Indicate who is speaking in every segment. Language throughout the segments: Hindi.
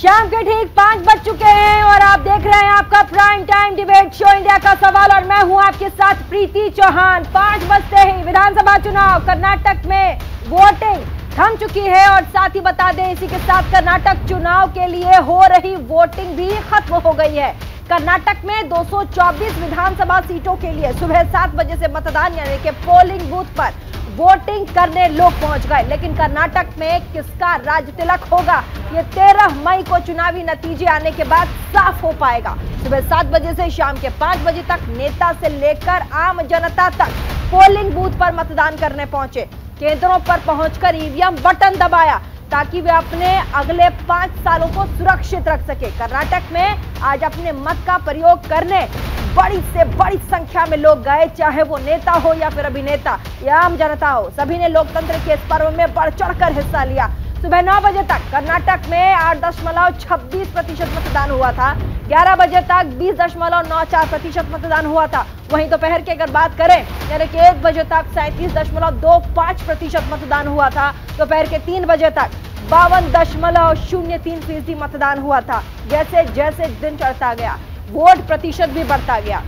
Speaker 1: शाम के ठीक 5 बज चुके हैं और आप देख रहे हैं आपका prime time debate show India का सवाल और मैं हूं आपके साथ प्रीति चौहान। 5 बजते ही विधानसभा चुनाव कर्नाटक में वोटिंग थम चुकी है और साथ ही बता दें इसी के साथ कर्नाटक चुनाव के लिए हो रही वोटिंग भी खत्म हो गई है। कर्नाटक में 224 विधानसभा सीटों के लिए सुबह 7 बजे से मतदान यानी कि पोलिंग बूथ पर वोटिंग करने लोग पहुंच गए, लेकिन कर्नाटक में किसका राज तिलक होगा ये 13 मई को चुनावी नतीजे आने के बाद साफ हो पाएगा। सुबह 7 बजे से शाम के 5 बजे तक नेता से लेकर आम जनता तक पोलिंग बूथ पर मतदान करने पहुंचे। केंद्रों पर पहुंचकर ईवीएम बटन दबाया ताकि वे अपने अगले 5 सालों को सुरक्षित रख सके। कर्नाटक में आज अपने मत का प्रयोग करने बड़ी से बड़ी संख्या में लोग गए, चाहे वो नेता हो या फिर अभिनेता या आम जनता हो, सभी ने लोकतंत्र के इस पर्व में बढ़ चढ़कर हिस्सा लिया। सुबह 9 बजे तक कर्नाटक में 8.26% मतदान हुआ था। 11 बजे तक 20.94% मतदान हुआ था। वहीं दोपहर की अगर बात करें यानी कि 1 बजे तक 37.25% मतदान हुआ था। दोपहर के 3 बजे तक 52.03% मतदान हुआ था। जैसे जैसे दिन चढ़ता गया वोट प्रतिशत भी बढ़ता गया।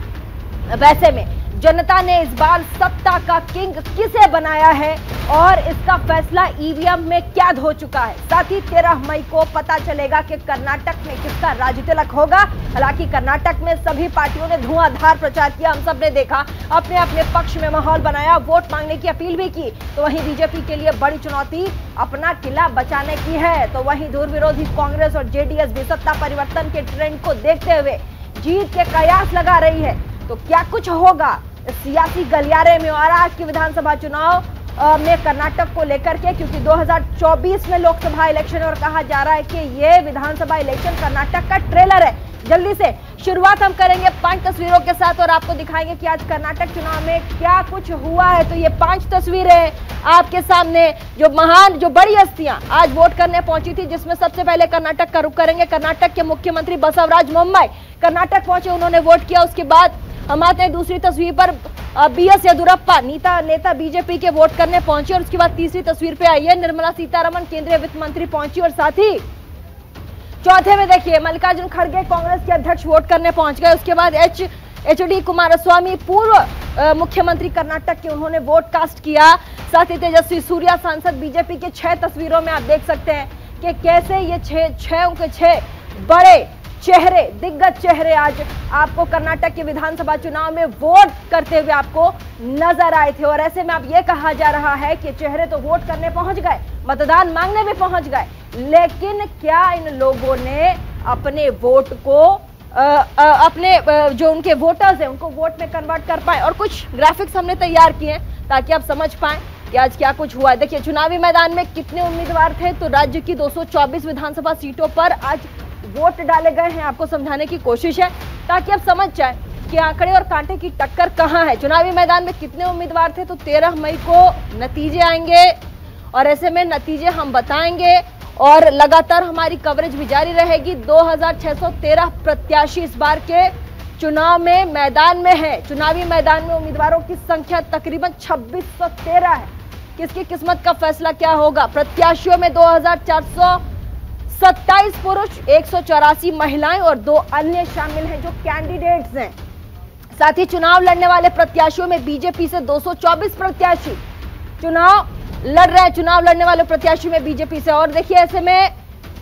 Speaker 1: वैसे में जनता ने इस बार सत्ता का किंग किसे बनाया है और इसका फैसला ईवीएम में कैद हो चुका है। साथ ही 13 मई को पता चलेगा कि कर्नाटक में किसका राज तिलक होगा। हालांकि कर्नाटक में सभी पार्टियों ने धुआंधार प्रचार किया, हम सब ने देखा, अपने अपने पक्ष में माहौल बनाया, वोट मांगने की अपील भी की। तो वहीं बीजेपी के लिए बड़ी चुनौती अपना किला बचाने की है। तो वहीं दूर विरोधी कांग्रेस और जेडीएस भी सत्ता परिवर्तन के ट्रेंड को देखते हुए जीत के कयास लगा रही है। तो क्या कुछ होगा इस सियासी गलियारे में और आज के विधानसभा चुनाव में कर्नाटक को लेकर के, क्योंकि 2024 में लोकसभा इलेक्शन और कहा जा रहा है कि ये विधानसभा इलेक्शन कर्नाटक का ट्रेलर है। जल्दी से शुरुआत हम करेंगे 5 तस्वीरों के साथ और आपको दिखाएंगे कि आज कर्नाटक चुनाव में क्या कुछ हुआ है। तो ये 5 तस्वीरें आपके सामने जो बड़ी हस्तियां आज वोट करने पहुंची थी, जिसमें सबसे पहले कर्नाटक का रुख करेंगे। कर्नाटक के मुख्यमंत्री बसवराज बोम्माई कर्नाटक पहुंचे, उन्होंने वोट किया। उसके बाद हम आते हैं दूसरी तस्वीर पर, बीएस येदियुरप्पा नेता बीजेपी के वोट करने पहुंचे। और उसके बाद तीसरी तस्वीर पे आई है निर्मला सीतारमण केंद्रीय वित्त मंत्री पहुंची। और साथ ही चौथे में देखिए मल्लिकार्जुन खड़गे कांग्रेस के अध्यक्ष वोट करने पहुंच गए। उसके बाद एच.डी. कुमारस्वामी पूर्व मुख्यमंत्री कर्नाटक के, उन्होंने वोट कास्ट किया। साथ ही तेजस्वी सूर्या सांसद बीजेपी के 6 तस्वीरों में आप देख सकते हैं कि कैसे ये 6 बड़े चेहरे, दिग्गज चेहरे आज आपको कर्नाटक के विधानसभा चुनाव में वोट करते हुए आपको नजर आए थे। और ऐसे में अब यह कहा जा रहा है कि चेहरे तो वोट करने पहुंच गए, मतदान मांगने भी पहुंच गए, लेकिन क्या इन लोगों ने अपने वोट को अपने जो उनके वोटर्स हैं उनको वोट में कन्वर्ट कर पाए। और कुछ ग्राफिक्स हमने तैयार किए हैं ताकि आप समझ पाएं कि आज क्या कुछ हुआ है। देखिए चुनावी मैदान में कितने उम्मीदवार थे, तो राज्य की 224 विधानसभा सीटों पर आज वोट डाले गए हैं। आपको समझाने की कोशिश है ताकि आप समझ जाएं कि आंकड़े और कांटे की टक्कर कहां है। चुनावी मैदान में कितने उम्मीदवार थे, तो 13 मई को नतीजे आएंगे और ऐसे में नतीजे हम बताएंगे और लगातार हमारी कवरेज भी जारी रहेगी। 2613 प्रत्याशी इस बार के चुनाव में मैदान में है। चुनावी मैदान में उम्मीदवारों की संख्या तकरीबन 2613 है। किसकी किस्मत का फैसला क्या होगा? प्रत्याशियों में 2427 पुरुष, 184 महिलाएं और 2 अन्य शामिल हैं जो कैंडिडेट्स हैं। साथ ही चुनाव लड़ने वाले प्रत्याशियों में बीजेपी से 224 प्रत्याशी चुनाव लड़ रहे हैं। चुनाव लड़ने वाले प्रत्याशी में बीजेपी से, और देखिए ऐसे में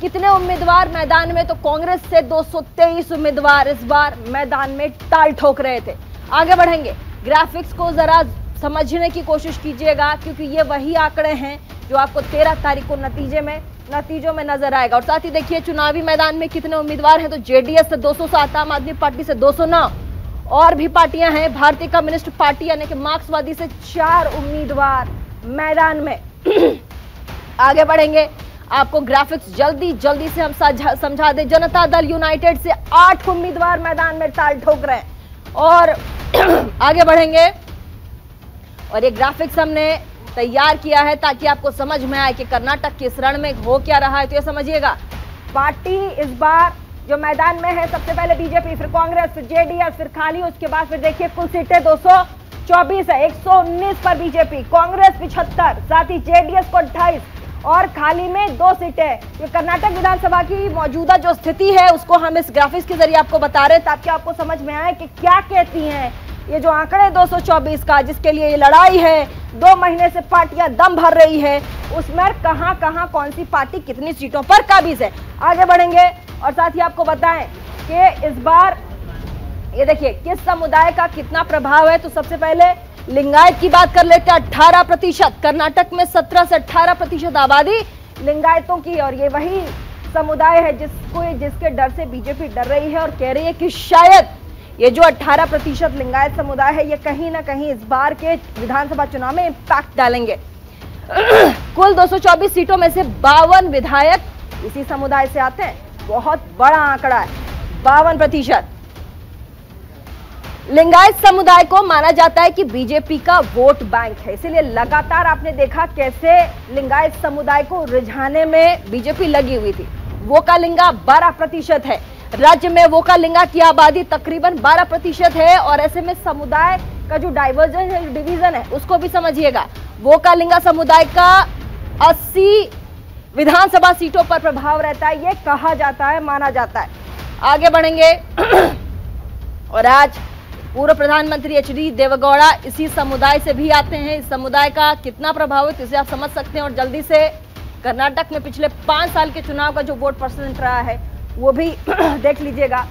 Speaker 1: कितने उम्मीदवार मैदान में, तो कांग्रेस से 223 उम्मीदवार इस बार मैदान में ताल ठोक रहे थे। आगे बढ़ेंगे, ग्राफिक्स को जरा समझने की कोशिश कीजिएगा क्योंकि ये वही आंकड़े हैं जो आपको 13 तारीख को नतीजों में नजर आएगा। और साथ ही देखिए चुनावी मैदान में कितने उम्मीदवार हैं, तो जेडीएस से 207, आम आदमी पार्टी से 209 और भी पार्टियां हैं। भारतीय कम्युनिस्ट पार्टी यानी कि मार्क्सवादी से 4 उम्मीदवार मैदान में। आगे बढ़ेंगे, आपको ग्राफिक्स जल्दी से हम समझा दें। जनता दल यूनाइटेड से 8 उम्मीदवार मैदान में ताल ठोक रहे हैं। और आगे बढ़ेंगे, और ये ग्राफिक्स हमने तैयार किया है ताकि आपको समझ में आए कि कर्नाटक के इस रण में हो क्या रहा है। तो ये समझिएगा, पार्टी इस बार जो मैदान में है, सबसे पहले बीजेपी, फिर कांग्रेस, फिर जेडीएस, फिर खाली, उसके बाद फिर देखिए कुल सीटें 224 है। 119 पर बीजेपी, कांग्रेस 75, साथ ही जेडीएस को 28 और खाली में 2 सीटें। ये कर्नाटक विधानसभा की मौजूदा जो स्थिति है उसको हम इस ग्राफिक्स के जरिए आपको बता रहे हैं ताकि आपको समझ में आए कि क्या कहती हैं ये जो आंकड़े 224 का, जिसके लिए ये लड़ाई है, 2 महीने से पार्टियां दम भर रही है, उसमें कहां कौन सी पार्टी कितनी सीटों पर काबिज है। आगे बढ़ेंगे और साथ ही आपको बताएं कि इस बार ये देखिए किस समुदाय का कितना प्रभाव है। तो सबसे पहले लिंगायत की बात कर लेते हैं। 18%, कर्नाटक में 17 से 18% आबादी लिंगायतों की, और ये वही समुदाय है जिसके डर से बीजेपी डर रही है और कह रही है कि शायद ये जो 18% लिंगायत समुदाय है ये कहीं ना कहीं इस बार के विधानसभा चुनाव में इंपैक्ट डालेंगे। कुल 224 सीटों में से 52 विधायक इसी समुदाय से आते हैं। बहुत बड़ा आंकड़ा है, 52%। लिंगायत समुदाय को माना जाता है कि बीजेपी का वोट बैंक है, इसीलिए लगातार आपने देखा कैसे लिंगायत समुदाय को रिझाने में बीजेपी लगी हुई थी। वोकालिंगा 12% है। राज्य में वोकालिंगा की आबादी तकरीबन 12% है और ऐसे में समुदाय का जो डाइवर्जन है, डिवीजन है, उसको भी समझिएगा। वोकालिंगा समुदाय का 80 विधानसभा सीटों पर प्रभाव रहता है, ये कहा जाता है, माना जाता है। आगे बढ़ेंगे और आज पूर्व प्रधानमंत्री एचडी देवेगौड़ा इसी समुदाय से भी आते हैं। इस समुदाय का कितना प्रभावित इसे आप समझ सकते हैं। और जल्दी से कर्नाटक में पिछले 5 साल के चुनाव का जो वोट परसेंट रहा है वो भी देख लीजिएगा।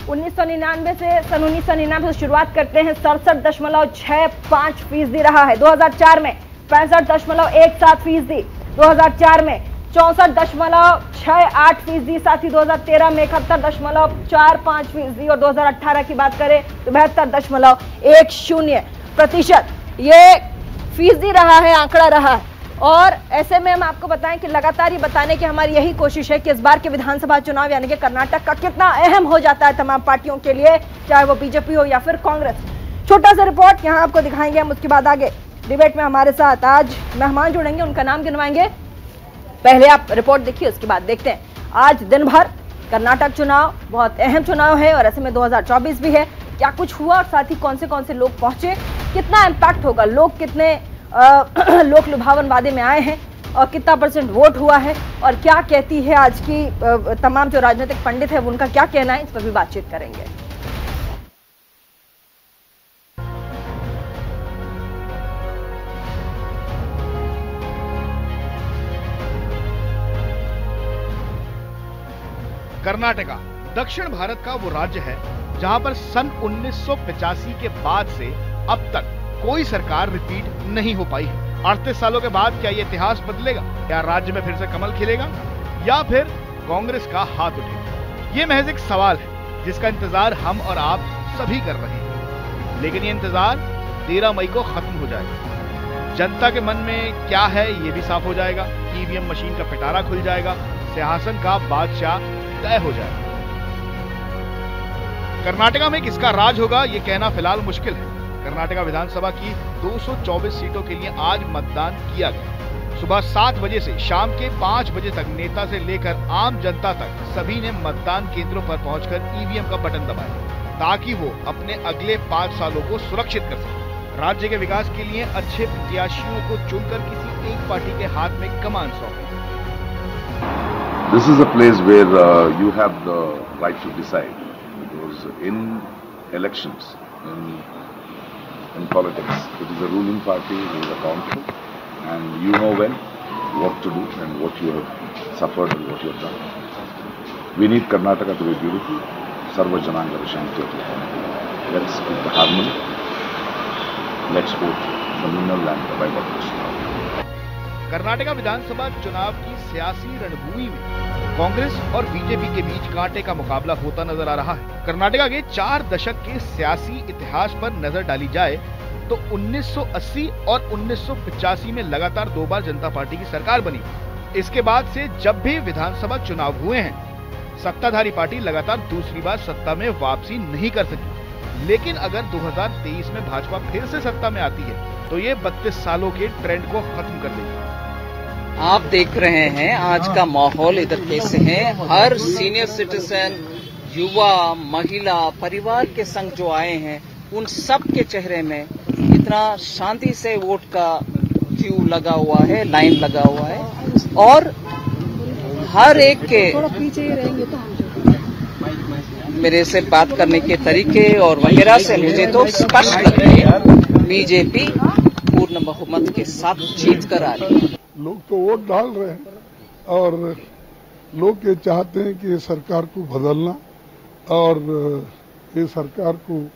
Speaker 1: 1999 से सन 1999 से शुरुआत करते हैं, 67.65% रहा है। 2004 में 65.17%, 2004 में 64.68%, साथ ही 2013 में 71.45% और 2018 की बात करें तो 72.10% ये फीसदी रहा है, आंकड़ा रहा है। और ऐसे में हम आपको बताएं कि लगातार ये बताने की हमारी यही कोशिश है कि इस बार के विधानसभा चुनाव यानी कि कर्नाटक का कितना अहम हो जाता है तमाम पार्टियों के लिए, चाहे वो बीजेपी हो या फिर कांग्रेस। छोटा सा रिपोर्ट यहां आपको दिखाएंगे हम, उसके बाद आगे डिबेट में हमारे साथ आज मेहमान जुड़ेंगे, उनका नाम गिनवाएंगे। पहले आप रिपोर्ट देखिए, उसके बाद देखते हैं। आज दिन भर कर्नाटक चुनाव बहुत अहम चुनाव है और ऐसे में 2024 भी है। क्या कुछ हुआ और साथ ही कौन से लोग पहुंचे, कितना इम्पैक्ट होगा, लोग कितने लोक लुभावन वादे में आए हैं और कितना % वोट हुआ है और क्या कहती है आज की तमाम जो राजनीतिक पंडित है उनका क्या कहना है, इस पर भी बातचीत करेंगे।
Speaker 2: कर्नाटका दक्षिण भारत का वो राज्य है जहां पर सन 1985 के बाद से अब तक कोई सरकार रिपीट नहीं हो पाई है। 38 सालों के बाद क्या ये इतिहास बदलेगा? क्या राज्य में फिर से कमल खिलेगा या फिर कांग्रेस का हाथ उठेगा? ये महज एक सवाल है जिसका इंतजार हम और आप सभी कर रहे हैं, लेकिन ये इंतजार 13 मई को खत्म हो जाएगा। जनता के मन में क्या है ये भी साफ हो जाएगा। ईवीएम मशीन का पिटारा खुल जाएगा, सिंहासन का बादशाह तय हो जाएगा। कर्नाटका में किसका राज होगा ये कहना फिलहाल मुश्किल है। कर्नाटका विधानसभा की 224 सीटों के लिए आज मतदान किया गया। सुबह 7 बजे से शाम के 5 बजे तक नेता से लेकर आम जनता तक सभी ने मतदान केंद्रों पर पहुंचकर ईवीएम का बटन दबाया ताकि वो अपने अगले 5 सालों को सुरक्षित कर सके। राज्य के विकास के लिए अच्छे प्रत्याशियों को चुनकर किसी एक पार्टी के हाथ में कमान सौंपे।
Speaker 3: This is a place where you have the right to decide, because in elections, in politics, it is a ruling party who is accountable, and you know well what to do and what you have suffered and what you have done. We need Karnataka to be beautiful. Sarva Jananga Vishanti. Let's keep the harmony. Let's vote communal and by population.
Speaker 2: Karnataka विधानसभा चुनाव की सियासी रणभूमि में कांग्रेस और बीजेपी के बीच कांटे का मुकाबला होता नजर आ रहा है। कर्नाटका के 4 दशक के सियासी इतिहास पर नजर डाली जाए तो 1980 और 1985 में लगातार 2 बार जनता पार्टी की सरकार बनी। इसके बाद से जब भी विधानसभा चुनाव हुए हैं, सत्ताधारी पार्टी लगातार दूसरी बार सत्ता में वापसी नहीं कर सकी। लेकिन अगर 2023 में भाजपा फिर से सत्ता में आती है तो ये 32 सालों के ट्रेंड को खत्म कर देगी।
Speaker 4: आप देख रहे हैं आज का माहौल इधर कैसे है। हर सीनियर सिटीजन, युवा, महिला, परिवार के संग जो आए हैं, उन सब के चेहरे में इतना शांति से वोट का क्यू लगा हुआ है, लाइन लगा हुआ है। और हर एक के मेरे से बात करने के तरीके और वगैरह से मुझे तो स्पष्ट लग रही है बीजेपी पूर्ण बहुमत के साथ जीत कर आ रही है।
Speaker 5: लोग तो वोट डाल रहे हैं और लोग ये चाहते हैं कि ये सरकार को बदलना और ये सरकार को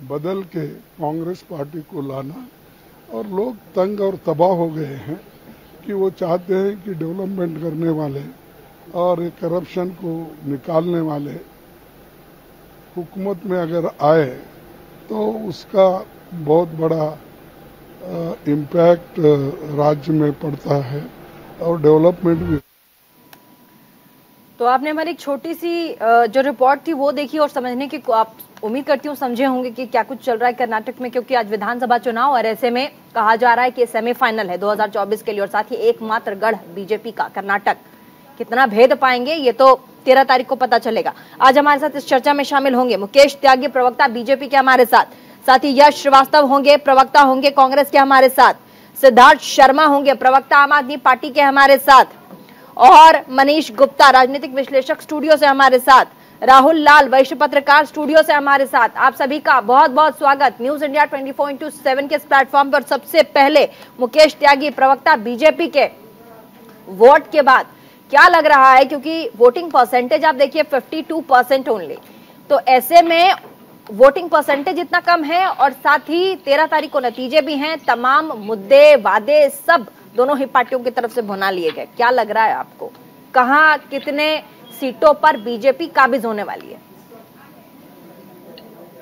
Speaker 5: बदल के कांग्रेस पार्टी को लाना। और लोग तंग और तबाह हो गए हैं कि वो चाहते हैं कि डेवलपमेंट करने वाले और करप्शन को निकालने वाले हुकूमत में अगर आए तो उसका बहुत बड़ा इम्पैक्ट राज्य में पड़ता है और डेवलपमेंट भी।
Speaker 1: तो आपने हमारी एक छोटी सी जो रिपोर्ट थी वो देखी और समझने की आप उम्मीद करती हूँ समझे होंगे कि क्या कुछ चल रहा है कर्नाटक में, क्योंकि आज विधानसभा चुनाव और ऐसे में कहा जा रहा है कि सेमीफाइनल है 2024 के लिए और साथ ही एकमात्र गढ़ बीजेपी का कर्नाटक। कितना भेद पाएंगे ये तो 13 तारीख को पता चलेगा। आज हमारे साथ इस चर्चा में शामिल होंगे मुकेश त्यागी, प्रवक्ता बीजेपी के हमारे साथ ही यश श्रीवास्तव होंगे, प्रवक्ता होंगे कांग्रेस के हमारे साथ, सिद्धार्थ शर्मा होंगे, प्रवक्ता आम आदमी पार्टी के हमारे साथ, और मनीष गुप्ता राजनीतिक विश्लेषक स्टूडियो से हमारे साथ, राहुल लाल वरिष्ठ पत्रकार स्टूडियो से हमारे साथ। आप सभी का बहुत बहुत स्वागत न्यूज इंडिया 24/7 के इस प्लेटफॉर्म पर। सबसे पहले मुकेश त्यागी, प्रवक्ता बीजेपी के, वोट के बाद क्या लग रहा है, क्योंकि वोटिंग परसेंटेज आप देखिए 52% ओनली, तो ऐसे में वोटिंग परसेंटेज इतना कम है और साथ ही 13 तारीख को नतीजे भी हैं, तमाम मुद्दे वादे सब दोनों ही पार्टियों की तरफ से भुना लिए गए। क्या लग रहा है आपको, कहां कितने सीटों पर बीजेपी काबिज होने वाली है?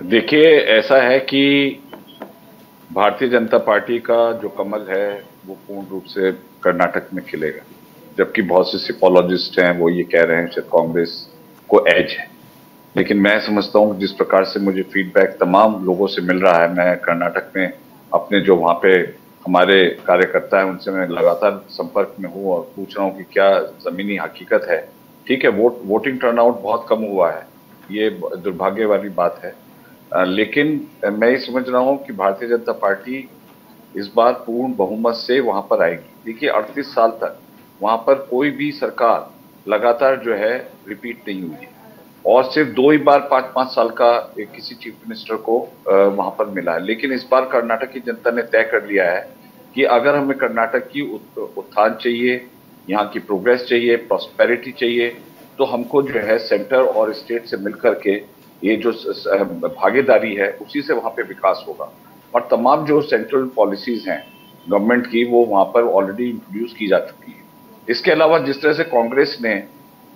Speaker 3: देखिए, ऐसा है कि भारतीय जनता पार्टी का जो कमल है वो पूर्ण रूप से कर्नाटक में खिलेगा, जबकि बहुत से सिपोलॉजिस्ट हैं वो ये कह रहे हैं कि कांग्रेस को एज है। लेकिन मैं समझता हूँ जिस प्रकार से मुझे फीडबैक तमाम लोगों से मिल रहा है, मैं कर्नाटक में अपने जो वहां पे हमारे कार्यकर्ता है उनसे मैं लगातार संपर्क में हूँ और पूछ रहा हूँ कि क्या जमीनी हकीकत है। ठीक है, वोटिंग टर्नआउट बहुत कम हुआ है, ये दुर्भाग्य वाली बात है, लेकिन मैं ये समझ रहा हूँ कि भारतीय जनता पार्टी इस बार पूर्ण बहुमत से वहां पर आएगी। देखिए, 38 साल तक वहां पर कोई भी सरकार लगातार जो है रिपीट नहीं हुई है और सिर्फ 2 ही बार 5-5 साल का किसी चीफ मिनिस्टर को वहां पर मिला है। लेकिन इस बार कर्नाटक की जनता ने तय कर लिया है कि अगर हमें कर्नाटक की उत्थान चाहिए, यहाँ की प्रोग्रेस चाहिए, प्रॉस्पेरिटी चाहिए, तो हमको जो है सेंटर और स्टेट से मिलकर के ये जो भागीदारी है उसी से वहां पे विकास होगा। और तमाम जो सेंट्रल पॉलिसीज हैं गवर्नमेंट की वो वहां पर ऑलरेडी इंट्रोड्यूस की जा चुकी है। इसके अलावा जिस तरह से कांग्रेस ने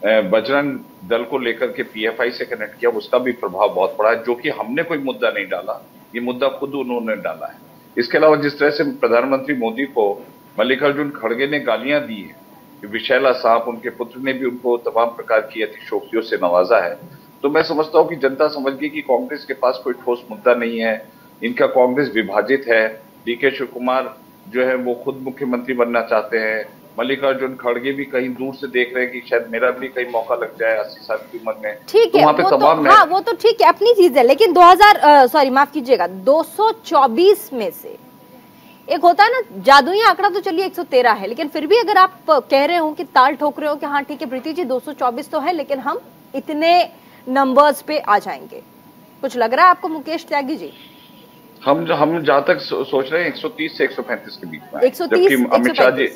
Speaker 3: बजरंग दल को लेकर के पीएफआई से कनेक्ट किया, उसका भी प्रभाव बहुत पड़ा है, जो कि हमने कोई मुद्दा नहीं डाला, ये मुद्दा खुद उन्होंने डाला है। इसके अलावा जिस तरह से प्रधानमंत्री मोदी को मल्लिकार्जुन खड़गे ने गालियां दी है, विशैला साहब उनके पुत्र ने भी उनको तमाम प्रकार की अतिशयोक्तियों से नवाजा है, तो मैं समझता हूं कि जनता समझ गई कि कांग्रेस के पास कोई ठोस मुद्दा नहीं है, इनका कांग्रेस विभाजित है। डीके शिव कुमार जो है वो खुद मुख्यमंत्री बनना चाहते हैं, मल्लिकार्जुन खड़गे भी कहीं दूर से देख रहे हैं कि शायद मेरा भी कहीं मौका लग जाए 80 साल की उम्र में।
Speaker 1: ठीक है, वो तो ठीक है, अपनी चीज है, लेकिन 224 में से एक होता है ना जादुई आंकड़ा, तो चलिए 113 है, लेकिन फिर भी अगर आप कह रहे हो कि ताल ठोक रहे हो कि हाँ ठीक है प्रीति जी 224 तो है, लेकिन हम इतने नंबर्स पे आ जाएंगे, कुछ लग रहा है आपको मुकेश त्यागी जी?
Speaker 3: हम जहां तक सोच रहे हैं 130 से 135 के बीच में,
Speaker 1: 130
Speaker 3: जबकि अमित शाह जी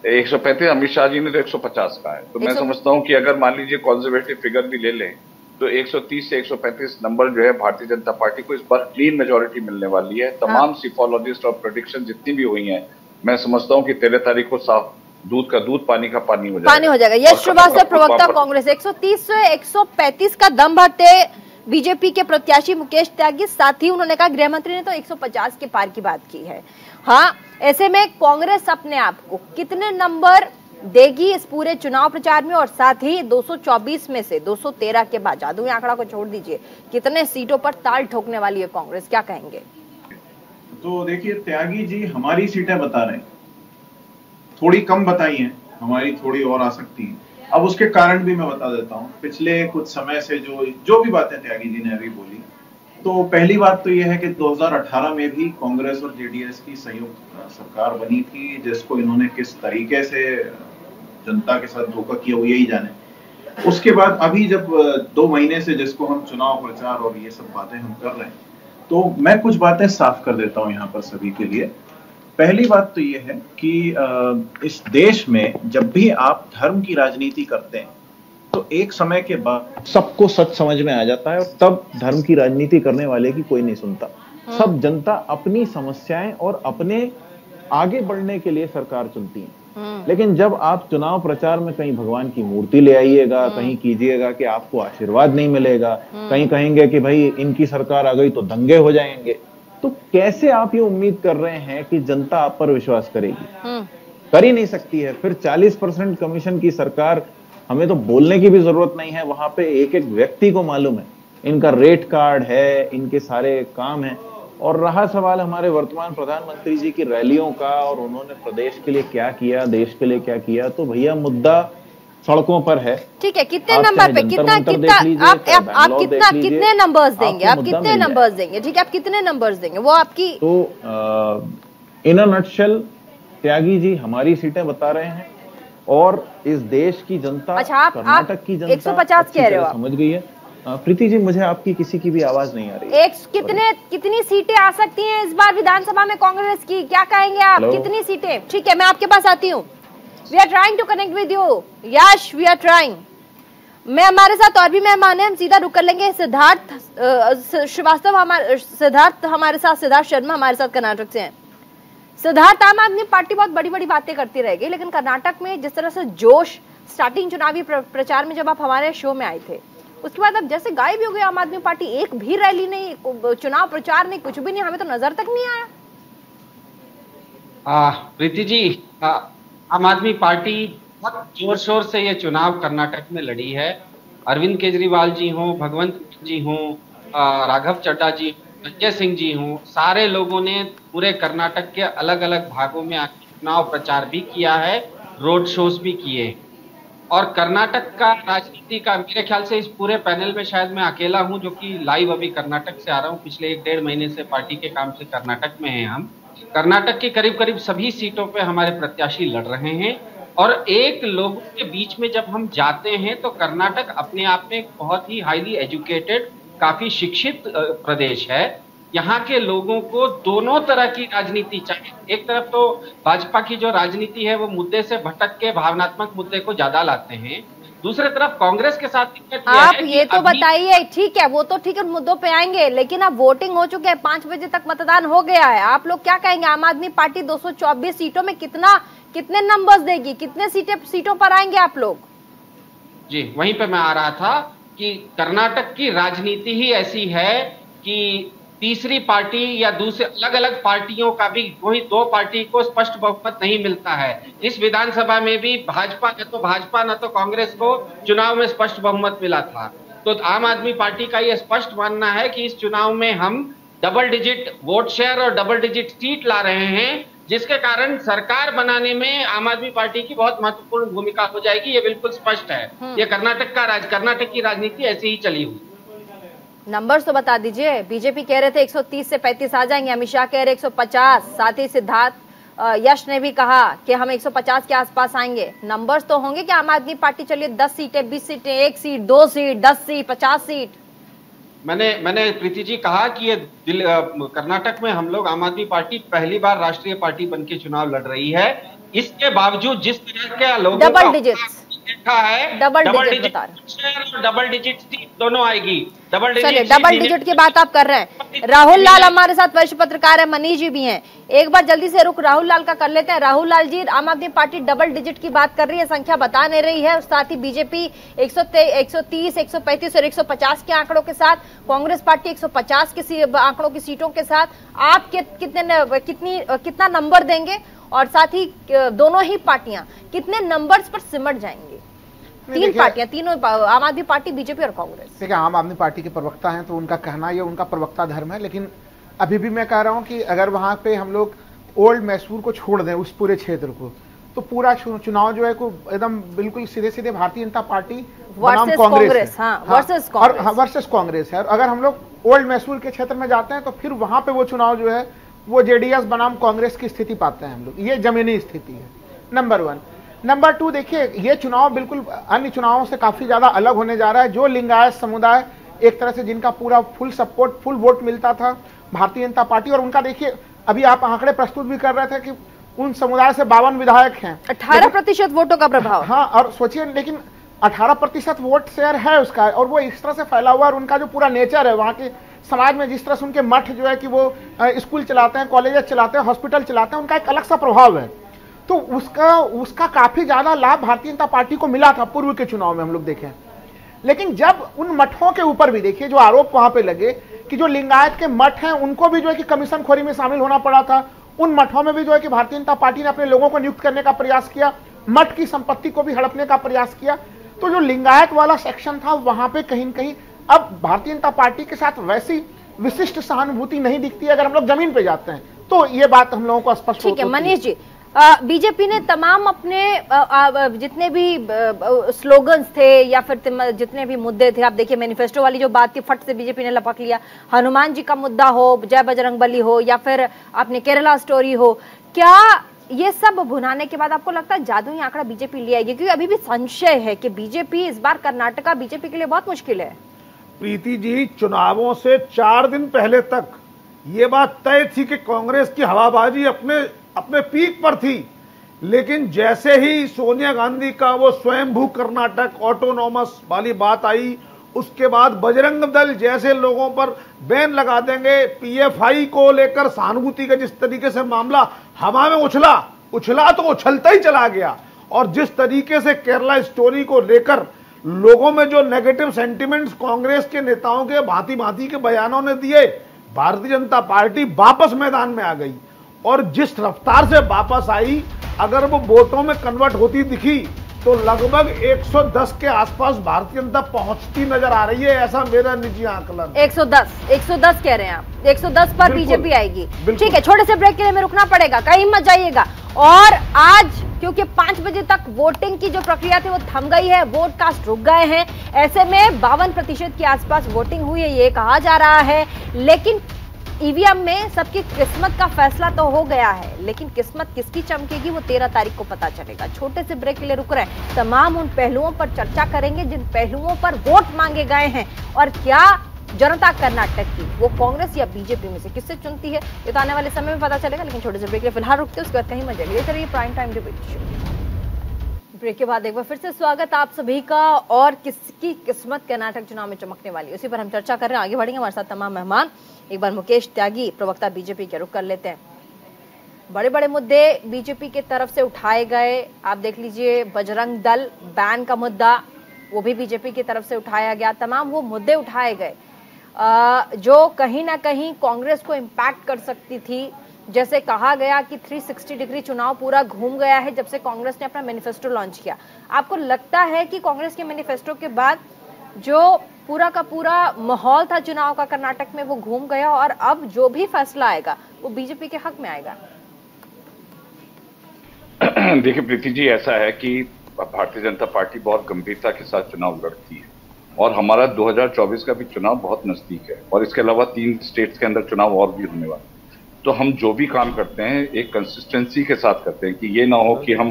Speaker 3: 135, अमित शाह जी ने तो 150 का है, तो मैं समझता हूं कि अगर मान लीजिए कंजर्वेटिव फिगर भी ले लें तो 130 से 135 नंबर जो है भारतीय जनता पार्टी को इस बार क्लीन मेजोरिटी मिलने वाली है। तमाम सिफोलॉजिस्ट और प्रेडिक्शन जितनी भी हुई हैं, मैं समझता हूं कि 13 तारीख को साफ दूध का दूध पानी का पानी हो जाएगा।
Speaker 1: यश श्रीवास्तव, प्रवक्ता कांग्रेस, 130 से 135 का दम भरते बीजेपी के प्रत्याशी मुकेश त्यागी, साथ ही उन्होंने कहा गृहमंत्री ने तो 150 के पार की बात की है। हाँ, ऐसे में कांग्रेस अपने आप को कितने नंबर देगी इस पूरे चुनाव प्रचार में, और साथ ही 224 में से 213 के बाद, जादुई आंकड़ा को छोड़ दीजिए, कितने सीटों पर ताल ठोकने वाली है कांग्रेस, क्या कहेंगे?
Speaker 6: तो देखिए, त्यागी जी हमारी सीटें बता रहे हैं, थोड़ी कम बताई हैं, हमारी थोड़ी और आ सकती है। अब उसके कारण भी मैं बता देता हूं, पिछले कुछ समय से जो भी बातें त्यागी जी ने अभी बोली, तो पहली बात तो यह है कि 2018 में भी कांग्रेस और जेडीएस की संयुक्त सरकार बनी थी, जिसको इन्होंने किस तरीके से जनता के साथ धोखा किया वो यही जाने। उसके बाद अभी जब 2 महीने से जिसको हम चुनाव प्रचार और ये सब बातें हम कर रहे हैं, तो मैं कुछ बातें साफ कर देता हूं यहाँ पर सभी के लिए। पहली बात तो ये है कि इस देश में जब भी आप धर्म की राजनीति करते हैं तो एक समय के बाद सबको सच समझ में आ जाता है और तब धर्म की राजनीति करने वाले की कोई नहीं सुनता। सब जनता अपनी समस्याएं और अपने आगे बढ़ने के लिए सरकार चुनती है। लेकिन जब आप चुनाव प्रचार में कहीं भगवान की मूर्ति ले आइएगा, कहीं कीजिएगा कि आपको आशीर्वाद नहीं मिलेगा, कहीं कहेंगे कि भाई इनकी सरकार आ गई तो दंगे हो जाएंगे, तो कैसे आप ये उम्मीद कर रहे हैं कि जनता आप पर विश्वास करेगी? कर ही नहीं सकती है। फिर 40% कमीशन की सरकार, हमें तो बोलने की भी जरूरत नहीं है, वहां पे एक एक व्यक्ति को मालूम है, इनका रेट कार्ड है, इनके सारे काम है। और रहा सवाल हमारे वर्तमान प्रधानमंत्री जी की रैलियों का और उन्होंने प्रदेश के लिए क्या किया, देश के लिए क्या किया, तो भैया मुद्दा सड़कों पर है। ठीक है, कितने नंबर पे, कितना आप कितने नंबर्स देंगे, आप कितने नंबर्स देंगे? ठीक है, आप कितने नंबर्स देंगे वो आपकी? तो इन अ नटशेल त्यागी जी हमारी सीटें बता रहे हैं और इस देश की जनता, कर्नाटक की जनता 150 कह रहे हो, समझ गई है। प्रीति जी, मुझे आपकी किसी की भी आवाज नहीं आ रही। कितनी सीटें आ सकती हैं इस बार विधानसभा में कांग्रेस की, क्या कहेंगे आप? कितनी सीटें? ठीक है, मैं आपके पास आती हूँ। We are trying to connect with you Yash, we are trying. मैं, हमारे साथ और भी मेहमान हैं, हम सीधा रुक कर लेंगे। सिद्धार्थ श्रीवास्तव सिद्धार्थ हमारे साथ, सिद्धार्थ शर्मा हमारे साथ कर्नाटक से हैं। सिद्धार्थ, आम आदमी पार्टी बहुत बड़ी बड़ी बातें करती रहेगी, लेकिन कर्नाटक में जिस तरह से जोश स्टार्टिंग चुनावी प्रचार में जब आप हमारे शो में आए थे, उसके बाद अब जैसे गायब हो गई आम आदमी पार्टी, एक भी रैली नहीं, चुनाव प्रचार नहीं, कुछ भी नहीं, हमें तो नजर तक नहीं आया।
Speaker 7: प्रीति जी, आम आदमी पार्टी बहुत जोर शोर से ये चुनाव कर्नाटक में लड़ी है। अरविंद केजरीवाल जी हों, भगवंत जी हों, राघव चड्डा जी, संजय सिंह जी हों, सारे लोगों ने पूरे कर्नाटक के अलग अलग भागों में आकर चुनाव प्रचार भी किया है, रोड शोज भी किए। और कर्नाटक का राजनीति का, मेरे ख्याल से इस पूरे पैनल में शायद मैं अकेला हूं जो कि लाइव अभी कर्नाटक से आ रहा हूं। पिछले 1-1.5 महीने से पार्टी के काम से कर्नाटक में हैं हम। कर्नाटक की करीब करीब सभी सीटों पे हमारे प्रत्याशी लड़ रहे हैं और एक लोगों के बीच में जब हम जाते हैं तो कर्नाटक अपने आप में एक बहुत ही हाईली एजुकेटेड, काफी शिक्षित प्रदेश है। यहाँ के लोगों को दोनों तरह की राजनीति चाहिए। एक तरफ तो भाजपा की जो राजनीति है वो मुद्दे से भटक के भावनात्मक मुद्दे को ज्यादा लाते हैं, दूसरे तरफ कांग्रेस के साथ
Speaker 1: आप ये तो बताइए, ठीक है वो तो ठीक है, मुद्दों पे आएंगे, लेकिन अब वोटिंग हो चुके हैं, 5 बजे तक मतदान हो गया है। आप लोग क्या कहेंगे? आम आदमी पार्टी 224 सीटों में कितने नंबर्स देगी, कितने सीटों पर आएंगे आप लोग?
Speaker 7: जी, वहीं पे मैं आ रहा था कि कर्नाटक की राजनीति ही ऐसी है कि तीसरी पार्टी या दूसरे अलग अलग पार्टियों का भी, वही 2 पार्टी को स्पष्ट बहुमत नहीं मिलता है। इस विधानसभा में भी भाजपा न तो कांग्रेस को चुनाव में स्पष्ट बहुमत मिला था। तो आम आदमी पार्टी का यह स्पष्ट मानना है कि इस चुनाव में हम डबल डिजिट वोट शेयर और डबल डिजिट सीट ला रहे हैं, जिसके कारण सरकार बनाने में आम आदमी पार्टी की बहुत महत्वपूर्ण भूमिका हो जाएगी। ये बिल्कुल स्पष्ट है। ये कर्नाटक की राजनीति ऐसी ही चली हुई।
Speaker 1: नंबर्स तो बता दीजिए। बीजेपी कह रहे थे 130 से 35 आ जाएंगे, अमित शाह कह रहे 150, साथ ही सिद्धार्थ यश ने भी कहा कि हम 150 के आसपास आएंगे। नंबर्स तो होंगे कि आम आदमी पार्टी चलिए 10 सीटें, 20 सीटें, 1 सीट, 2 सीट, 10 सीट, 50 सीट।
Speaker 7: मैंने प्रीति जी कहा कि ये कर्नाटक में हम लोग, आम आदमी पार्टी पहली बार राष्ट्रीय पार्टी बनके चुनाव लड़ रही है। इसके बावजूद जिस तरह के लोगों
Speaker 1: डबल डिजिट
Speaker 7: देखा है, डबल डिजिट और डबल डिजिट सीट दोनों आएगी।
Speaker 1: डबल डिजिट की बात आप कर रहे हैं। राहुल लाल हमारे साथ वरिष्ठ पत्रकार है, मनीष जी भी हैं। एक बार जल्दी से रुक राहुल लाल का कर लेते हैं। राहुल लाल जी, आम आदमी पार्टी डबल डिजिट की बात कर रही है, संख्या बता नहीं रही है, साथ ही बीजेपी 130, 135 और 150 के आंकड़ों के साथ, कांग्रेस पार्टी 150 के आंकड़ों की सीटों के साथ। आप कितना नंबर देंगे और साथ ही दोनों ही पार्टियां कितने नंबर्स पर सिमट जाएंगी? 3 पार्टियां, तीनों, आम आदमी पार्टी, बीजेपी और कांग्रेस।
Speaker 8: देखिए, आम आदमी पार्टी के प्रवक्ता हैं तो उनका कहना ये उनका प्रवक्ता धर्म है, लेकिन अभी भी मैं कह रहा हूं कि अगर वहां पे हम लोग ओल्ड मैसूर को छोड़ दें, उस पूरे क्षेत्र को, तो पूरा चुनाव जो है को एकदम बिल्कुल सीधे सीधे भारतीय जनता पार्टी बनाम कांग्रेस वर्सेस कांग्रेस है। और अगर हम लोग ओल्ड मैसूर के क्षेत्र में जाते हैं तो फिर वहां पे वो चुनाव जो है वो जेडीएस बनाम कांग्रेस की स्थिति पाते हैं हम लोग। ये जमीनी स्थिति है, नंबर 1। नंबर 2, देखिए ये चुनाव बिल्कुल अन्य चुनावों से काफी ज्यादा अलग होने जा रहा है। जो लिंगायत समुदाय एक तरह से जिनका पूरा फुल सपोर्ट, फुल वोट मिलता था भारतीय जनता पार्टी, और उनका देखिए अभी आप आंकड़े प्रस्तुत भी कर रहे थे कि उन समुदाय से 52 विधायक हैं,
Speaker 1: 18% वोटों का प्रभाव।
Speaker 8: हाँ, और सोचिए, लेकिन 18% वोट शेयर है उसका, और वो इस तरह से फैला हुआ है, और उनका जो पूरा नेचर है वहां के समाज में, जिस तरह से उनके मठ जो है कि वो स्कूल चलाते हैं, कॉलेज चलाते हैं, हॉस्पिटल चलाते हैं, उनका एक अलग सा प्रभाव है। तो उसका काफी ज्यादा लाभ भारतीय जनता पार्टी को मिला था पूर्व के चुनाव में, हम लोग देखें। लेकिन जब उन मठों के ऊपर भी देखिए जो आरोप वहां पे लगे कि जो लिंगायत के मठ हैं उनको भी जो है कि कमीशन खोरी में शामिल होना पड़ा था, उन मठों में भी जो है कि भारतीय जनता पार्टी ने अपने लोगों को नियुक्त करने का प्रयास किया, मठ की संपत्ति को भी हड़पने का प्रयास किया। तो जो लिंगायत वाला सेक्शन था वहां पे कहीं न कहीं अब भारतीय जनता पार्टी के साथ वैसी विशिष्ट सहानुभूति नहीं दिखती। अगर हम लोग जमीन पे जाते हैं तो ये बात हम लोगों को स्पष्ट होती है।
Speaker 1: ठीक है मनीष जी, बीजेपी ने तमाम अपने जितने भी स्लोगन्स थे या फिर जितने भी मुद्दे थे, आप देखिए मैनिफेस्टो वाली जो बात थी फट से बीजेपी ने लपक लिया, हनुमान जी का मुद्दा हो, जय बजरंगबली हो, या फिर आपने केरला स्टोरी हो, क्या ये सब भुनाने के बाद आपको लगता है जादुई आंकड़ा बीजेपी ले आएगी? क्योंकि अभी भी संशय है कि बीजेपी इस बार कर्नाटका बीजेपी के लिए बहुत मुश्किल है।
Speaker 9: प्रीति जी, चुनावों से 4 दिन पहले तक ये बात तय थी कि कांग्रेस की हवाबाजी अपने पीक पर थी, लेकिन जैसे ही सोनिया गांधी का वो स्वयंभू कर्नाटक ऑटोनॉमस वाली बात आई, उसके बाद बजरंग दल जैसे लोगों पर बैन लगा देंगे, पीएफआई को लेकर सहानुभूति का जिस तरीके से मामला हवा में उछला तो उछलता ही चला गया, और जिस तरीके से केरला स्टोरी को लेकर लोगों में जो नेगेटिव सेंटिमेंट्स कांग्रेस के नेताओं के भांति भांति के बयानों ने दिए, भारतीय जनता पार्टी वापस मैदान में आ गई। और जिस रफ्तार से वापस आई, अगर वो वोटों में कन्वर्ट होती दिखी तो लगभग 110 के आसपास भारतीय जनता पहुंचती नजर आ रही है, ऐसा मेरा निजी आकलन।
Speaker 1: 110 कह रहे हैं आप, 110 पर बीजेपी आएगी। ठीक है, छोटे से ब्रेक के लिए हमें रुकना पड़ेगा, कहीं मत जाइएगा। और आज क्योंकि 5 बजे तक वोटिंग की जो प्रक्रिया थी वो थम गई है, वोट कास्ट रुक गए हैं, ऐसे में 52% के आसपास वोटिंग हुई है ये कहा जा रहा है। लेकिन ईवीएम में सबकी किस्मत का फैसला तो हो गया है, लेकिन किस्मत किसकी चमकेगी वो 13 तारीख को पता चलेगा। छोटे से ब्रेक के लिए रुक रहे हैं, तमाम उन पहलुओं पर चर्चा करेंगे जिन पहलुओं पर वोट मांगे गए हैं, और क्या जनता कर्नाटक की वो कांग्रेस या बीजेपी में से किससे चुनती है ये तो आने वाले समय में पता चलेगा। लेकिन छोटे से ब्रेक के लिए फिलहाल रुकते हैं, उसके बाद कहीं मजा लिए चलिए प्राइम टाइम डिबेट। ब्रेक के बाद एक बार फिर से स्वागत आप सभी का। और किसकी किस्मत कर्नाटक चुनाव में चमकने वाली है उसी पर हम चर्चा कर रहे हैं, आगे बढ़ेंगे। हमारे साथ तमाम मेहमान, एक बार मुकेश त्यागी प्रवक्ता बीजेपी के रुख कर लेते हैं। बड़े बड़े मुद्दे बीजेपी की तरफ से उठाए गए, आप देख लीजिए बजरंग दल बैन का मुद्दा वो भी बीजेपी की तरफ से उठाया गया, तमाम वो मुद्दे उठाए गए जो कहीं ना कहीं कांग्रेस को इम्पैक्ट कर सकती थी। जैसे कहा गया कि 360 डिग्री चुनाव पूरा घूम गया है जब से कांग्रेस ने अपना मैनिफेस्टो लॉन्च किया। आपको लगता है कि कांग्रेस के मैनिफेस्टो के बाद जो पूरा का पूरा माहौल था चुनाव का कर्नाटक में वो घूम गया, और अब जो भी फैसला आएगा वो बीजेपी के हक में आएगा?
Speaker 10: देखिए प्रीति जी, ऐसा है कि भारतीय जनता पार्टी बहुत गंभीरता के साथ चुनाव लड़ती है, और हमारा 2024 का भी चुनाव बहुत नजदीक है, और इसके अलावा 3 स्टेट्स के अंदर चुनाव और भी होने वाले। तो हम जो भी काम करते हैं एक कंसिस्टेंसी के साथ करते हैं कि ये ना हो कि हम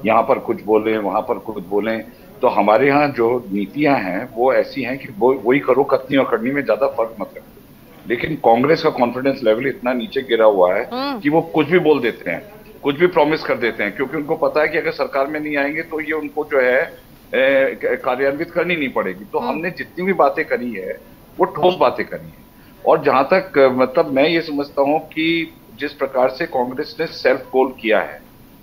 Speaker 10: यहाँ पर कुछ बोलें वहां पर कुछ बोलें। तो हमारे यहाँ जो नीतियां हैं वो ऐसी हैं कि वही करो, कथनी और करनी में ज्यादा फर्क मत रखो। लेकिन कांग्रेस का कॉन्फिडेंस लेवल इतना नीचे गिरा हुआ है कि वो कुछ भी बोल देते हैं, कुछ भी प्रॉमिस कर देते हैं, क्योंकि उनको पता है कि अगर सरकार में नहीं आएंगे तो ये उनको जो है कार्यान्वित करनी नहीं पड़ेगी। तो हमने जितनी भी बातें करी है वो ठोस बातें करी है। और जहां तक मतलब मैं ये समझता हूं कि जिस प्रकार से कांग्रेस ने सेल्फ गोल किया है,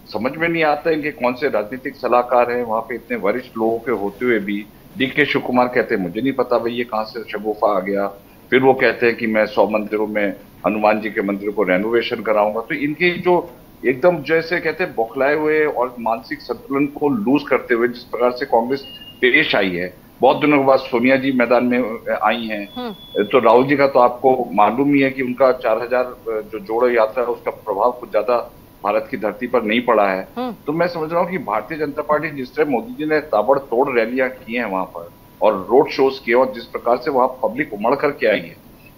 Speaker 10: समझ में नहीं आता है कि कौन से राजनीतिक सलाहकार हैं वहां पे इतने वरिष्ठ लोगों के होते हुए भी। डीके शिव कुमार कहते हैं मुझे नहीं पता भाई ये कहां से शगुफा आ गया। फिर वो कहते हैं कि मैं 100 मंदिरों में हनुमान जी के मंदिर को रेनोवेशन कराऊंगा। तो इनके जो एकदम जैसे कहते हैं बौखलाए हुए और मानसिक संतुलन को लूज करते हुए जिस प्रकार से कांग्रेस पेश आई है, बहुत दिनों के बाद सोनिया जी मैदान में आई हैं, तो राहुल जी का तो आपको मालूम ही है कि उनका 4000 जो जोड़ो यात्रा है उसका प्रभाव कुछ ज्यादा भारत की धरती पर नहीं पड़ा है। तो मैं समझ रहा हूँ कि भारतीय जनता पार्टी जिस तरह मोदी जी ने ताबड़तोड़ रैलियां की हैं वहां पर और रोड शोज किए, और जिस प्रकार से वहां पब्लिक उमड़ करके आई है,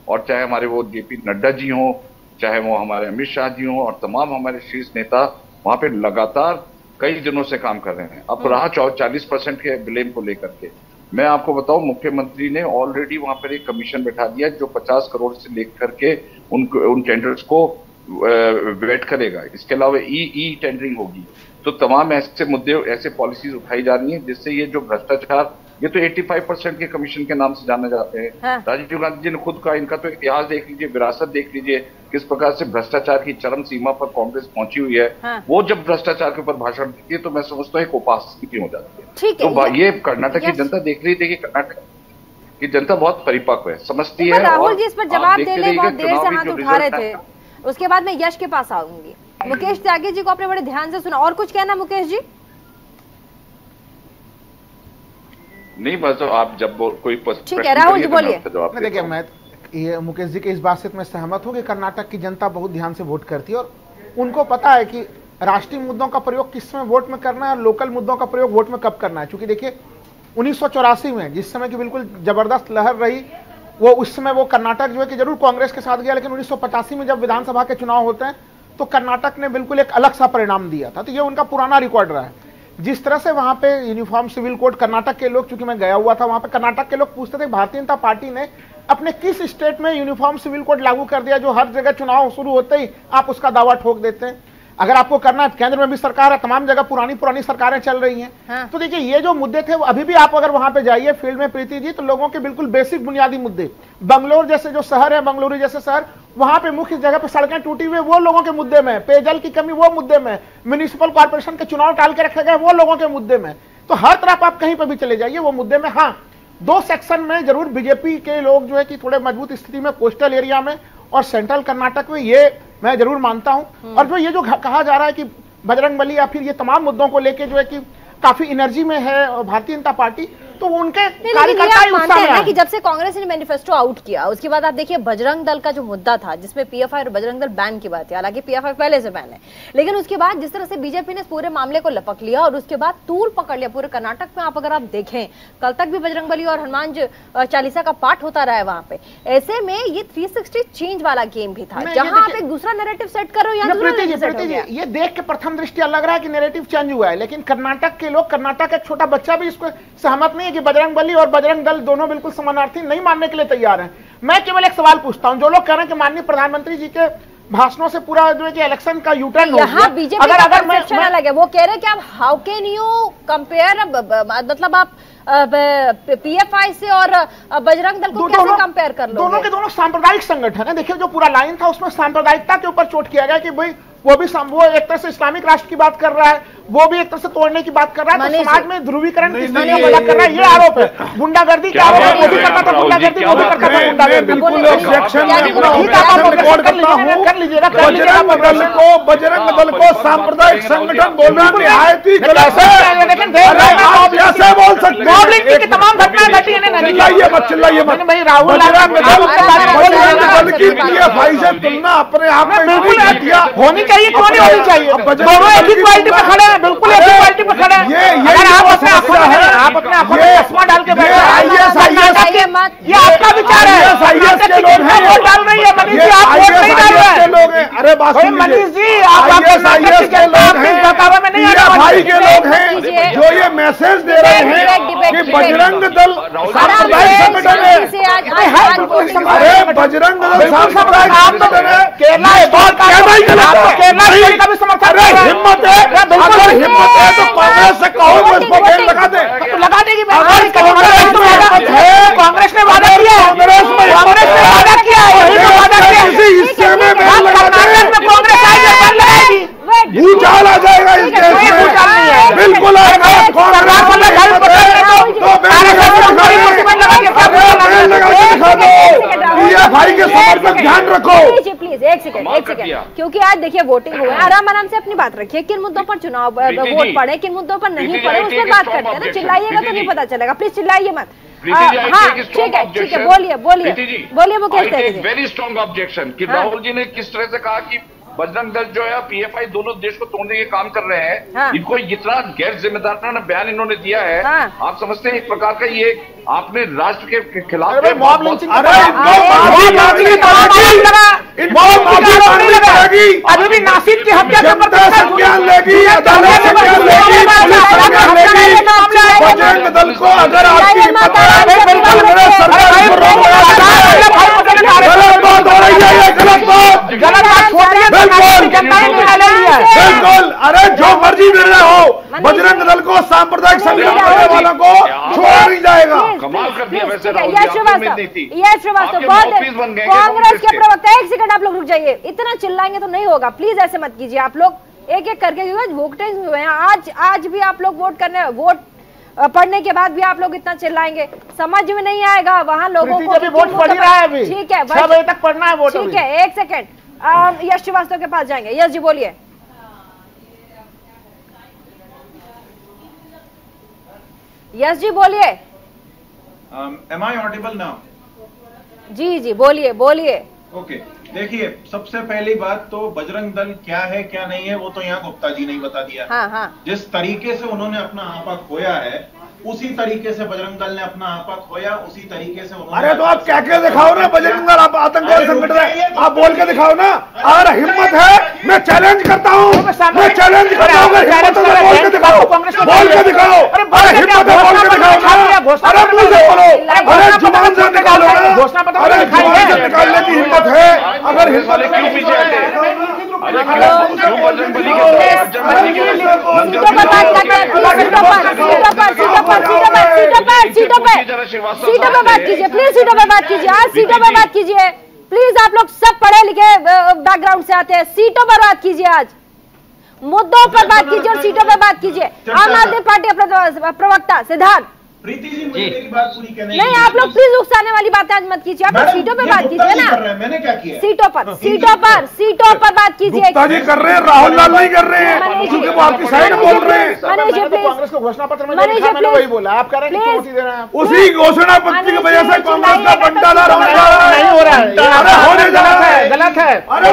Speaker 10: और चाहे हमारे वो जेपी नड्डा जी हों, चाहे वो हमारे अमित शाह जी हों, और तमाम हमारे शीर्ष नेता वहां पे लगातार कई दिनों से काम कर रहे हैं। अब रहा 40% के ब्लेम को लेकर के, मैं आपको बताऊं मुख्यमंत्री ने ऑलरेडी वहां पर एक कमीशन बैठा दिया जो 50 करोड़ से लेकर के उन टेंडर्स को वेट करेगा। इसके अलावा ई टेंडरिंग होगी, तो तमाम ऐसे मुद्दे, ऐसे पॉलिसीज उठाई जा रही हैं जिससे ये जो भ्रष्टाचार, ये तो 85% के कमीशन के नाम से जाने जाते हैं। हाँ। राजीव गांधी जी ने खुद का, इनका तो इतिहास देख लीजिए, विरासत देख लीजिए, किस प्रकार से भ्रष्टाचार की चरम सीमा पर कांग्रेस पहुंची हुई है। हाँ। वो जब भ्रष्टाचार के ऊपर भाषण देती है तो मैं समझता हूँ एक उपासना हो जाती है। तो ये कर्नाटक की जनता देख रही थी कि कर्नाटक की जनता बहुत परिपक्व है, समझती है।
Speaker 1: राहुल जी इस पर जवाब देने बहुत देर से हाथ उठा रहे थे, उसके बाद मैं यश के पास आऊंगी। मुकेश त्यागी जी को आपने बड़े ध्यान से सुना, और कुछ कहना मुकेश जी?
Speaker 10: नहीं, बस आप जब कोई
Speaker 1: ठीक है, राहुल जी बोलिए।
Speaker 8: देखिए, मैं ये मुकेश जी के इस बात से मैं सहमत हूं कि कर्नाटक की जनता बहुत ध्यान से वोट करती है और उनको पता है कि राष्ट्रीय मुद्दों का प्रयोग किस समय वोट में करना है और लोकल मुद्दों का प्रयोग वोट में कब करना है। क्योंकि देखिए 1984 में जिस समय की बिल्कुल जबरदस्त लहर रही, वो उस समय वो कर्नाटक जो है कि जरूर कांग्रेस के साथ गया, लेकिन 1985 में जब विधानसभा के चुनाव होते हैं तो कर्नाटक ने बिल्कुल एक अलग सा परिणाम दिया था। तो ये उनका पुराना रिकॉर्ड रहा है। जिस तरह से वहां पे यूनिफॉर्म सिविल कोड, कर्नाटक के लोग, चूंकि मैं गया हुआ था वहां पे, कर्नाटक के लोग पूछते थे भारतीय जनता पार्टी ने अपने किस स्टेट में यूनिफॉर्म सिविल कोड लागू कर दिया जो हर जगह चुनाव शुरू होते ही आप उसका दावा ठोक देते हैं। अगर आपको करना है, केंद्र में भी सरकार है, तमाम जगह पुरानी सरकारें चल रही हैं। हाँ। तो देखिए ये जो मुद्दे थे, अभी भी आप अगर वहां पे जाइए फील्ड में प्रीति जी, तो लोगों के बिल्कुल बेसिक बुनियादी मुद्दे, बंगलोर जैसे जो शहर है, बंगलुरु जैसे शहर, वहां पे मुख्य जगह पे सड़कें टूटी हुई, वो लोगों के मुद्दे में, पेयजल की कमी वो मुद्दे में, म्युनिसिपल कॉर्पोरेशन के चुनाव टाल के रखे गए वो लोगों के मुद्दे में। तो हर तरफ आप कहीं पर भी चले जाइए वो मुद्दे में। हाँ, 2 सेक्शन में जरूर बीजेपी के लोग जो है कि थोड़े मजबूत स्थिति में, कोस्टल एरिया में और सेंट्रल कर्नाटक में, ये मैं जरूर मानता हूं। और जो ये जो कहा जा रहा है कि बजरंगबली या फिर ये तमाम मुद्दों को लेके जो है कि काफी एनर्जी में है भारतीय जनता पार्टी, तो उनके कार्यकर्ता
Speaker 1: कि जब से कांग्रेस ने मैनिफेस्टो आउट किया उसके बाद आप देखिए बजरंग दल का जो मुद्दा था जिसमें पीएफआई और बजरंग दल बैन की बात है, हालांकि पीएफआई पहले से बैन है, लेकिन उसके बाद जिस तरह से बीजेपी ने पूरे मामले को लपक लिया और उसके बाद तूल पकड़ लिया पूरे कर्नाटक में। आप अगर आप देखें कल तक भी बजरंगबली और हनुमान चालीसा का पाठ होता रहा है वहां पे। ऐसे में ये 360 चेंज वाला गेम भी था जहां आप एक दूसरा नैरेटिव सेट कर रहे हो।
Speaker 8: ये देख के प्रथम दृष्टया लग रहा है कि नैरेटिव चेंज हुआ है, लेकिन कर्नाटक के लोग, कर्नाटक एक छोटा बच्चा भी इसको सहमत नहीं है कि बजरंगबली और बजरंग दल दोनों बिल्कुल समानार्थी, नहीं मानने के लिए तैयार हैं। मैं केवल एक सवाल पूछता हूं, जो लोग कह रहे हैं कि माननीय प्रधानमंत्री जी के भाषणों से पूरा जो है कि इलेक्शन का यूटर्न हो गया,
Speaker 1: बीजेपी का परसेप्शन अलग है। वो कह रहे हैं कि आप हाउ कैन यू कंपेयर, मतलब आप पीएफआई से और बजरंग दल को कैसे कंपेयर कर लो?
Speaker 8: दोनों के दोनों सांप्रदायिक संगठन है। देखिए जो पूरा लाइन था उसमें सांप्रदायिकता के ऊपर चोट किया गया कि भाई वो एक तरह से इस्लामिक राष्ट्र की बात कर रहा है, वो भी एक तरह से तोड़ने की बात कर रहा है, तो समाज में ध्रुवीकरण की स्थिति पैदा कर रहा है, ये आरोप है। गुंडागर्दी का आरोप है, वो भी करता था गुंडागर्दी, वो भी करता था गुंडागर्दी।
Speaker 9: बजरंग दल को सांप्रदायिक संगठन बोलना निहायत ही गलत है। आप कैसे बोल सकते हैं?
Speaker 8: की तमाम घटनाएं घटी है।
Speaker 9: चिल्लाइए मत भाई। राहुल दल की पीएफआई से तुलना अपने आप में बिल्कुल
Speaker 8: होनी चाहिए, क्यों नहीं होनी चाहिए? दोनों एक ही क्वालिटी पे खड़े हैं, बिल्कुल एक ही क्वालिटी पे खड़े हैं। अगर आप अपने आंखों में चश्मा डाल के बैठे हैं, ये आपका विचार है।
Speaker 9: आईएएस के लोग हैं,
Speaker 8: वोट डाल रही है मनीष जी, आप वोट नहीं डाल रहे हैं।
Speaker 9: अरे बात सुनिए,
Speaker 8: मनीष जी आप
Speaker 9: आईएएस के लोग हैं, पीएफआई के लोग हैं जो ये मैसेज दे रहे हैं कि बजरंग दल सांप्रदायिक संगठन है। अरे बजरंग दल सांप्रदायिक संगठन है।
Speaker 8: केरला का भी समर्थन है।
Speaker 9: हिम्मत है, अगर हिम्मत है तो कांग्रेस से कहो वो इसको फेल लगा दे,
Speaker 8: तो लगा देगी। कांग्रेस ने वादा किया, कांग्रेस ने वादा किया,
Speaker 9: इसी हिस्से में
Speaker 8: कांग्रेस आएगी,
Speaker 9: भूचाल आ जाएगा इस देश में, बिल्कुल आएगा। पीएफआई के समर्थक ध्यान रखो।
Speaker 1: प्लीज एक सेकंड, क्योंकि आज देखिए वोटिंग हुआ है, आराम से अपनी बात रखिए। किन मुद्दों पर चुनाव वोट पड़े, किन मुद्दों पर नहीं पड़े, उस पर बात करते हैं ना। चिल्लाइएगा तो नहीं पता चलेगा, प्लीज चिल्लाइए मत। हाँ ठीक है, बोलिए मुकेश।
Speaker 10: वेरी स्ट्रॉन्ग ऑब्जेक्शन कि राहुल जी ने किस तरह से कहा कि बजरंग दल जो है पीएफआई दोनों देश को तोड़ने के काम कर रहे हैं। इनको इतना गैर जिम्मेदाराना बयान इन्होंने दिया है। आप समझते हैं एक प्रकार का ये आपने राष्ट्र के खिलाफ
Speaker 9: मॉब लिंचिंग अभी भी नासिर की हत्या बजरंग दल को अगर आपकी बिल्कुल, अरे जो मर्जी निर्णय हो, बजरंग दल को सांप्रदायिक संगठन करने वालों को छोड़ा नहीं जाएगा।
Speaker 10: कमाल कर दिया वैसे
Speaker 1: यश श्रीवास्तव, कांग्रेस के प्रवक्ता, एक सेकंड आप लोग रुक जाइए, इतना चिल्लाएंगे तो नहीं होगा, प्लीज ऐसे मत कीजिए आप लोग, एक एक करके वोटिंग हुए हैं आज भी आप लोग वोट पढ़ने के बाद भी आप लोग इतना चिल्लाएंगे, समझ में नहीं आएगा वहाँ लोगों को।
Speaker 9: वोट पढ़ रहा है अभी,
Speaker 1: ठीक है,
Speaker 9: 6 बजे तक पढ़ना है वोट।
Speaker 1: ठीक है, एक सेकंड, यश श्रीवास्तव के पास जाएंगे। यश जी बोलिए। यस जी बोलिए।
Speaker 6: Am I audible now?
Speaker 1: जी जी बोलिए बोलिए।
Speaker 6: ओके, देखिए सबसे पहली बात तो बजरंग दल क्या है क्या नहीं है वो तो यहाँ गुप्ता जी ने ही बता दिया।
Speaker 1: हाँ हाँ।
Speaker 6: जिस तरीके से उन्होंने अपना आपा खोया है उसी तरीके से बजरंग दल ने अपना आपा खोया, उसी तरीके से उन्होंने।
Speaker 9: अरे तो आप क्या क्या दिखाओ ना, बजरंग दल आप आतंकवादी संगठन है, आप बोल के दिखाओ ना। अगर हिम्मत है मैं चैलेंज करता हूँ, मैं चैलेंज करता हूँ, हिम्मत है बोल के दिखाओ, बोल के दिखाओ। अरे हिम्मत है बोल के दिखाओ ना, अरे मुंह से बोलो, अरे जुबान से निकालो ना, अरे जुबान से निकालने की हिम्मत है, अगर हिम्मत क्यों पीछे हटे?
Speaker 1: सीटों पे बात कीजिए प्लीज, सीटों पे बात कीजिए, आज सीटों पे बात कीजिए प्लीज। आप लोग सब पढ़े लिखे बैकग्राउंड से आते हैं, सीटों पर बात कीजिए, आज मुद्दों पर बात कीजिए और सीटों पर बात कीजिए। आम आदमी पार्टी प्रवक्ता सिद्धार्थ।
Speaker 6: प्रीति जी मुझे मेरी बात पूरी करने
Speaker 1: नहीं, आप लोग प्लीज उकसाने वाली बातें आज मत कीजिए, आप लोग सीटों पे बात कीजिए ना।
Speaker 6: मैंने क्या किया?
Speaker 1: सीटों पर बात कीजिए।
Speaker 9: गुप्ता जी कर रहे हैं, राहुल लाल नहीं कर रहे हैं, क्योंकि वो आपकी साइड बोल रहे हैं।
Speaker 8: कांग्रेस को घोषणा पत्र में मैंने वही बोला, आप कह रहे हैं कि दे रहे हैं।
Speaker 9: उसी घोषणा पत्र की वजह से कांग्रेस का बंटाला नहीं हो रहा है। अरे होने गलत है। अरे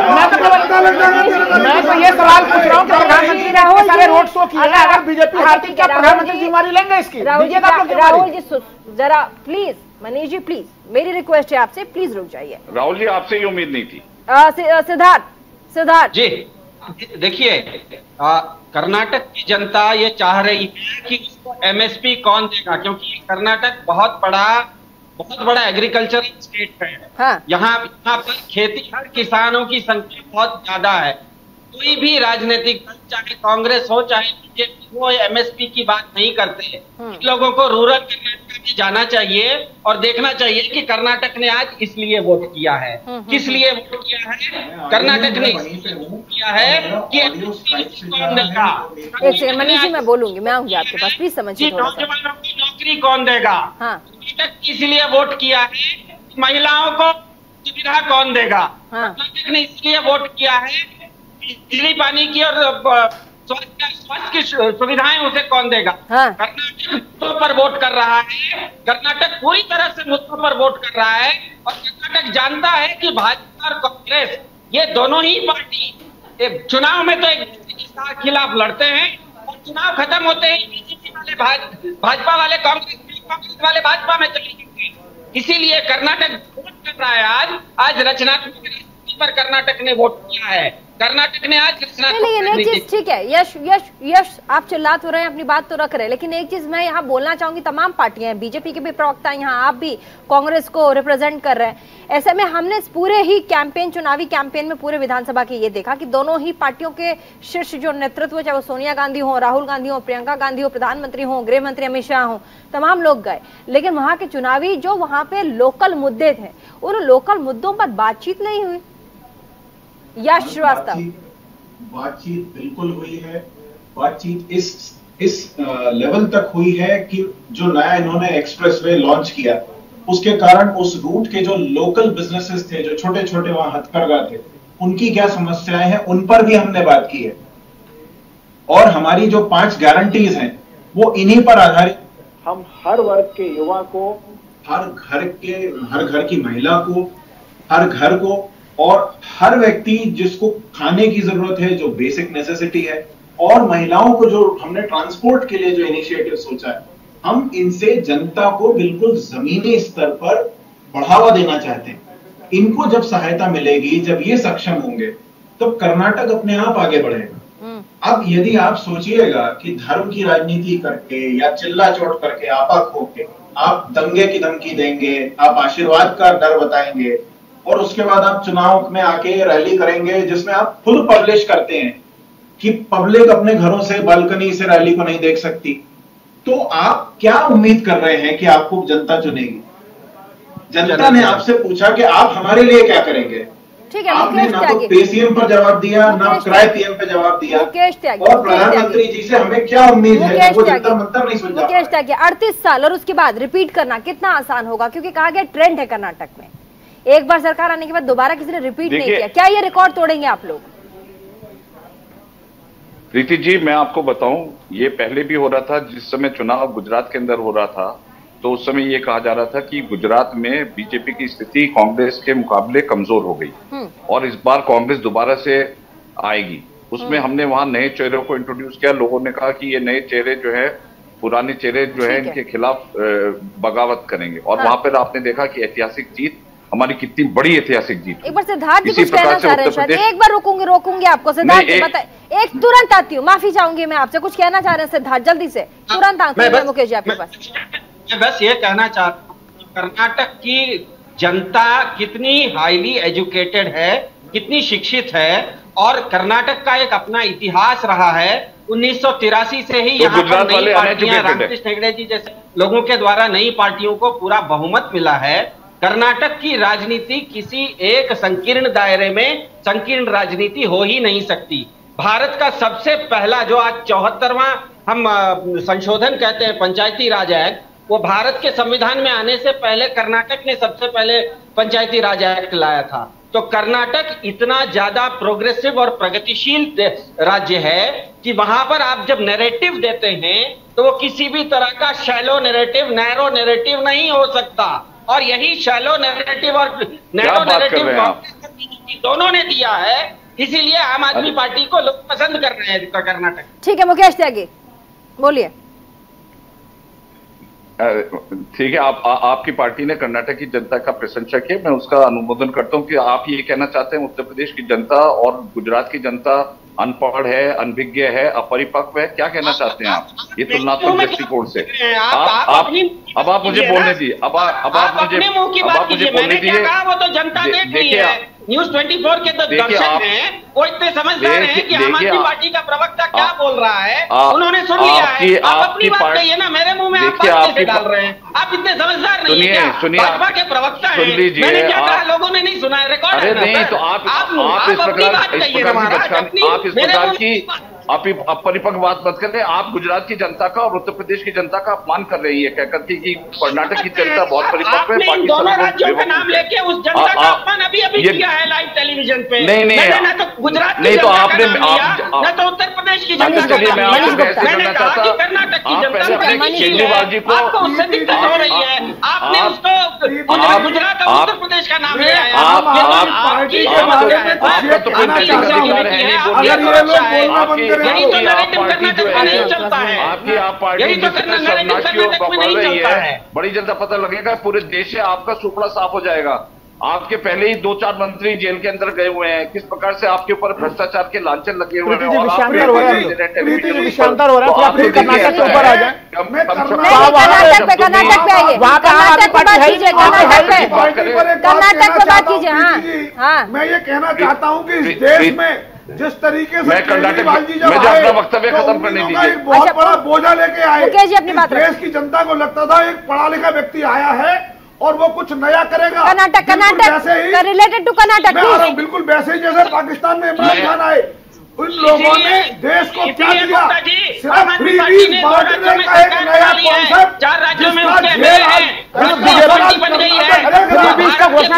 Speaker 9: मैं तो ये सवाल पूछ रहा हूँ कि प्रधानमंत्री ने सारे रोड शो किए, अगर बीजेपी हारती क्या प्रधानमंत्री जिम्मेदारी लेंगे इसकी?
Speaker 1: राहुल जी जरा प्लीज, मनीष जी प्लीज, मेरी रिक्वेस्ट है आपसे, प्लीज रुक जाइए।
Speaker 10: राहुल जी आपसे ये उम्मीद नहीं थी।
Speaker 1: सिद्धार्थ
Speaker 7: जी देखिए, कर्नाटक की जनता ये चाह रही है कि उसको एमएसपी कौन देगा, क्योंकि कर्नाटक बहुत बड़ा एग्रीकल्चर स्टेट है।
Speaker 1: हाँ।
Speaker 7: यहाँ पर खेती हर किसानों की संख्या बहुत ज्यादा है। कोई भी राजनीतिक दल, चाहे कांग्रेस हो चाहे बीजेपी हो, एमएसपी की बात नहीं करते। लोगों को रूरल कर्नाटक में जाना चाहिए और देखना चाहिए कि कर्नाटक ने आज इसलिए वोट किया है, किस लिए वोट किया है। कर्नाटक ने किया है कि कौन देगा।
Speaker 1: एक सेकंड मनीष जी, मैं बोलूंगी, मैं आऊंगी आपके पास, प्लीज समझिए।
Speaker 7: नौजवानों की नौकरी कौन देगा? कर्नाटक इसलिए वोट किया है, महिलाओं को सुविधा कौन देगा? कर्नाटक ने इसलिए वोट किया है, बिजली पानी की और स्वास्थ्य की सुविधाएं उसे कौन देगा? कर्नाटक मुद्दों पर वोट कर रहा है, कर्नाटक पूरी तरह से मुद्दों पर वोट कर रहा है, और कर्नाटक जानता है कि भाजपा और कांग्रेस ये दोनों ही पार्टी चुनाव में तो एक दूसरे के खिलाफ लड़ते हैं और चुनाव खत्म होते ही बीजेपी वाले भाजपा वाले कांग्रेस वाले भाजपा में चले जाते हैं। इसीलिए कर्नाटक वोट कर रहा है आज रचनात्मक पर कर्नाटक ने वोट किया है। कर्नाटक ने आज
Speaker 1: एक चीज, ठीक है यश आप चिल्ला तो रहे हैं, अपनी बात तो रख रहे हैं, लेकिन एक चीज मैं यहाँ बोलना चाहूंगी, तमाम पार्टियां हैं, बीजेपी के भी प्रवक्ता यहाँ, आप भी कांग्रेस को रिप्रेजेंट कर रहे हैं। ऐसे में हमने इस पूरे ही चुनावी कैंपेन में पूरे विधानसभा के ये देखा कि दोनों ही पार्टियों के शीर्ष जो नेतृत्व, चाहे वो सोनिया गांधी हो, राहुल गांधी हो, प्रियंका गांधी हो, प्रधानमंत्री हो, गृह मंत्री अमित शाह हो, तमाम लोग गए, लेकिन वहां के चुनावी जो वहां पे लोकल मुद्दे थे, उन लोकल मुद्दों पर बातचीत नहीं हुई। यश श्रीवास्तव,
Speaker 6: बातचीत बिल्कुल हुई है। बातचीत इस लेवल तक हुई है कि जो नया इन्होंने एक्सप्रेसवे लॉन्च किया उसके कारण उस रूट के जो लोकल बिजनेसेस थे, जो छोटे छोटे वहां हथकरघा थे, उनकी क्या समस्याएं हैं उन पर भी हमने बात की है। और हमारी जो 5 गारंटीज हैं वो इन्हीं पर आधारित। हम हर वर्ग के युवा को, हर घर की महिला को, हर घर को और हर व्यक्ति जिसको खाने की जरूरत है, जो बेसिक नेसेसिटी है, और महिलाओं को जो हमने ट्रांसपोर्ट के लिए जो इनिशिएटिव सोचा है हम इनसे जनता को बिल्कुल जमीनी स्तर पर बढ़ावा देना चाहते हैं। इनको जब सहायता मिलेगी, जब ये सक्षम होंगे, तो कर्नाटक अपने आप आगे बढ़ेगा। अब यदि आप सोचिएगा कि धर्म की राजनीति करके या चिल्ला चोट करके, आपा खो के आप दंगे की धमकी देंगे, आप आशीर्वाद का डर बताएंगे और उसके बाद आप चुनाव में आके रैली करेंगे जिसमें आप खुद पब्लिश करते हैं कि पब्लिक अपने घरों से बालकनी से रैली को नहीं देख सकती, तो आप क्या उम्मीद कर रहे हैं कि आपको जनता चुनेगी? जनता ने आपसे पूछा कि आप हमारे लिए क्या करेंगे।
Speaker 1: ठीक है,
Speaker 6: आपने ना तो पेसीएम पर जवाब दिया, ना किराए पीएम पे जवाब दिया, और प्रधानमंत्री जी से हमें क्या उम्मीद है, वो जनता मंतर नहीं सुन
Speaker 1: जाता। 38 साल और उसके बाद रिपीट करना कितना आसान होगा, क्योंकि कहा गया ट्रेंड है कर्नाटक में, एक बार सरकार आने के बाद दोबारा किसी ने रिपीट नहीं किया। क्या ये रिकॉर्ड तोड़ेंगे आप लोग?
Speaker 10: प्रीति जी, मैं आपको बताऊं, ये पहले भी हो रहा था। जिस समय चुनाव गुजरात के अंदर हो रहा था तो उस समय ये कहा जा रहा था कि गुजरात में बीजेपी की स्थिति कांग्रेस के मुकाबले कमजोर हो गई और इस बार कांग्रेस दोबारा से आएगी। उसमें हमने वहां नए चेहरों को इंट्रोड्यूस किया। लोगों ने कहा कि ये नए चेहरे जो है, पुराने चेहरे जो है, इनके खिलाफ बगावत करेंगे। और वहां पर आपने देखा कि ऐतिहासिक जीत, हमारी कितनी बड़ी ऐतिहासिक जीत।
Speaker 1: एक बार सिद्धार्थ जी कुछ कहना चाह रहे हैं, एक बार रोकूंगी आपको। सिद्धार्थ जी बताइए, एक तुरंत आती हूँ, माफी चाहूंगी मैं आपसे, कुछ कहना चाह रहे हैं सिद्धार्थ, जल्दी से तुरंत आती हूँ मुकेश जी आपके पास।
Speaker 7: मैं बस ये कहना चाहता हूँ, कर्नाटक की जनता कितनी हाईली एजुकेटेड है, कितनी शिक्षित है, और कर्नाटक का एक अपना इतिहास रहा है। 1983 से ही यहाँ पर नई पार्टियां, रामकृष्ण हेगड़े जी जैसे लोगों के द्वारा नई पार्टियों को पूरा बहुमत मिला है। कर्नाटक की राजनीति किसी एक संकीर्ण दायरे में संकीर्ण राजनीति हो ही नहीं सकती। भारत का सबसे पहला, जो आज 74वां हम संशोधन कहते हैं, पंचायती राज एक्ट, वो भारत के संविधान में आने से पहले कर्नाटक ने सबसे पहले पंचायती राज एक्ट लाया था। तो कर्नाटक इतना ज्यादा प्रोग्रेसिव और प्रगतिशील राज्य है कि वहां पर आप जब नैरेटिव देते हैं तो वो किसी भी तरह का शैलो नैरेटिव, नैरो नैरेटिव नहीं हो सकता। और यही शैलो नैरेटिव और नैरो नैरेटिव दोनों ने दिया है, इसीलिए आम आदमी पार्टी को लोग पसंद कर रहे हैं कर्नाटक।
Speaker 1: ठीक है मुकेश त्यागी, बोलिए।
Speaker 10: ठीक है, आपकी पार्टी ने कर्नाटक की जनता का प्रशंसा किया, मैं उसका अनुमोदन करता हूं कि आप ये कहना चाहते हैं उत्तर प्रदेश की जनता और गुजरात की जनता अनपढ़ है, अनभिज्ञ है, अपरिपक्व है, क्या कहना चाहते हैं आप ये तुलनात्मक दृष्टिकोण से? अब आप मुझे बोलने दीजिए, अब आप मुझे बोलने दीजिए।
Speaker 7: वो तो जनता देख रही है, न्यूज 24 के दर्शक हैं, वो इतने समझदार हैं कि आम आदमी पार्टी का प्रवक्ता क्या बोल रहा है उन्होंने सुन लिया है। आप अपनी बात कहिए ना, मेरे मुंह में आप बात कैसे डाल रहे हैं? आप इतने समझदार नहीं है क्या? भाजपा के प्रवक्ता हैं, मैंने क्या कहा लोगों ने नहीं सुना है, रिकॉर्ड है।
Speaker 10: नहीं तो आप अपनी बात कहिए ना महाराज, आप इस प्रकार की आप अपरिपक्व बात मत करें। आप गुजरात की जनता का और उत्तर प्रदेश की जनता का अपमान कर रही है कहकर कि कर्नाटक की जनता बहुत परिपक्व है।
Speaker 7: बाकी दोनों राज्यों का नाम लेके उस जनता का अपमान अभी किया है लाइव टेलीविजन पे। नहीं तो गुजरात की जनता का नाम लिया, न तो उत्तर प्रदेश की जनता का नाम लिया। मैंने कहा कि कर्नाटक की जनता
Speaker 10: केजरीवाल जी को
Speaker 7: आपको उससे दिक्कत हो रही है, आपने उसको गुजरात और उत्तर प्रदेश का नाम लिया है। यही तो नैरेटिव कर्नाटक में नहीं चलता है, यही तो नैरेटिव कर्नाटक में नहीं चलता है।
Speaker 10: बड़ी जल्द पता लगेगा, पूरे देश से आपका सुपड़ा साफ हो जाएगा। आपके पहले ही 2-4 मंत्री जेल के अंदर गए हुए हैं, किस प्रकार से आपके ऊपर भ्रष्टाचार के लांछन लगे हुए हैं।
Speaker 8: विषांतर हो रहा है, कर्नाटक के ऊपर आ जाए,
Speaker 1: कर्नाटक पे आइए, कर्नाटक पे बात कीजिए, कर्नाटक पे बात कीजिए। हाँ,
Speaker 9: मैं ये कहना चाहता हूँ कि इस देश में जिस तरीके से
Speaker 10: मैं कर्नाटक में अपना वक्तव्य खत्म करने दीजिए,
Speaker 9: एक बहुत बड़ा बोझा लेके आए।
Speaker 1: अपनी बात
Speaker 9: देश की जनता को लगता था एक पढ़ा लिखा व्यक्ति आया है और वो कुछ नया करेगा।
Speaker 1: कर्नाटक रिलेटेड टू कर्नाटक,
Speaker 9: बिल्कुल वैसे ही जैसे पाकिस्तान में इमरान खान आए, उन लोगों ने देश को क्या दिया? सिर्फ फ्री लीज बांटने का एक नया कॉन्सेप्ट,
Speaker 7: 4 राज्यों में उसके मेल है, बीजेपी बन गई है,
Speaker 8: का घोषणा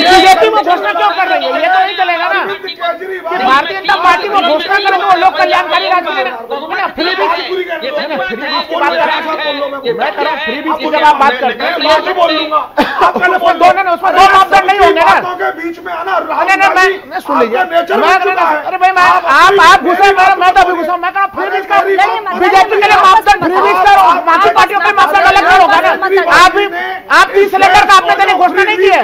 Speaker 8: बीजेपी में घोषणा क्यों कर रही है? ये तो नहीं चलेगा ना। भारतीय जनता पार्टी में घोषणा करेंगे वो लोक कल्याणकारी राज्य
Speaker 9: बोल लो,
Speaker 8: मैं कह रहा हूँ फ्री बीच की
Speaker 9: बोलो,
Speaker 8: जब आप बात करते हैं
Speaker 9: मैं भी बोल लूंगा। आप पहले बोल दो,
Speaker 8: दोनों उसमें दो मापदंड नहीं होंगे ना।
Speaker 9: बातों के बीच में आना,
Speaker 8: मैं सुन लीजिए, अरे भाई
Speaker 9: आप
Speaker 8: आप घुसे, मैं तो अभी घुसा, मैं कह रहा हूँ फ्री बीच का बीजेपी के लिए मापदंड फ्री बीच का, बाकी पार्टियों के मापदंड अलग होगा ना। आप 30 सिलेंडर का आपने देने घोषणा नहीं की है।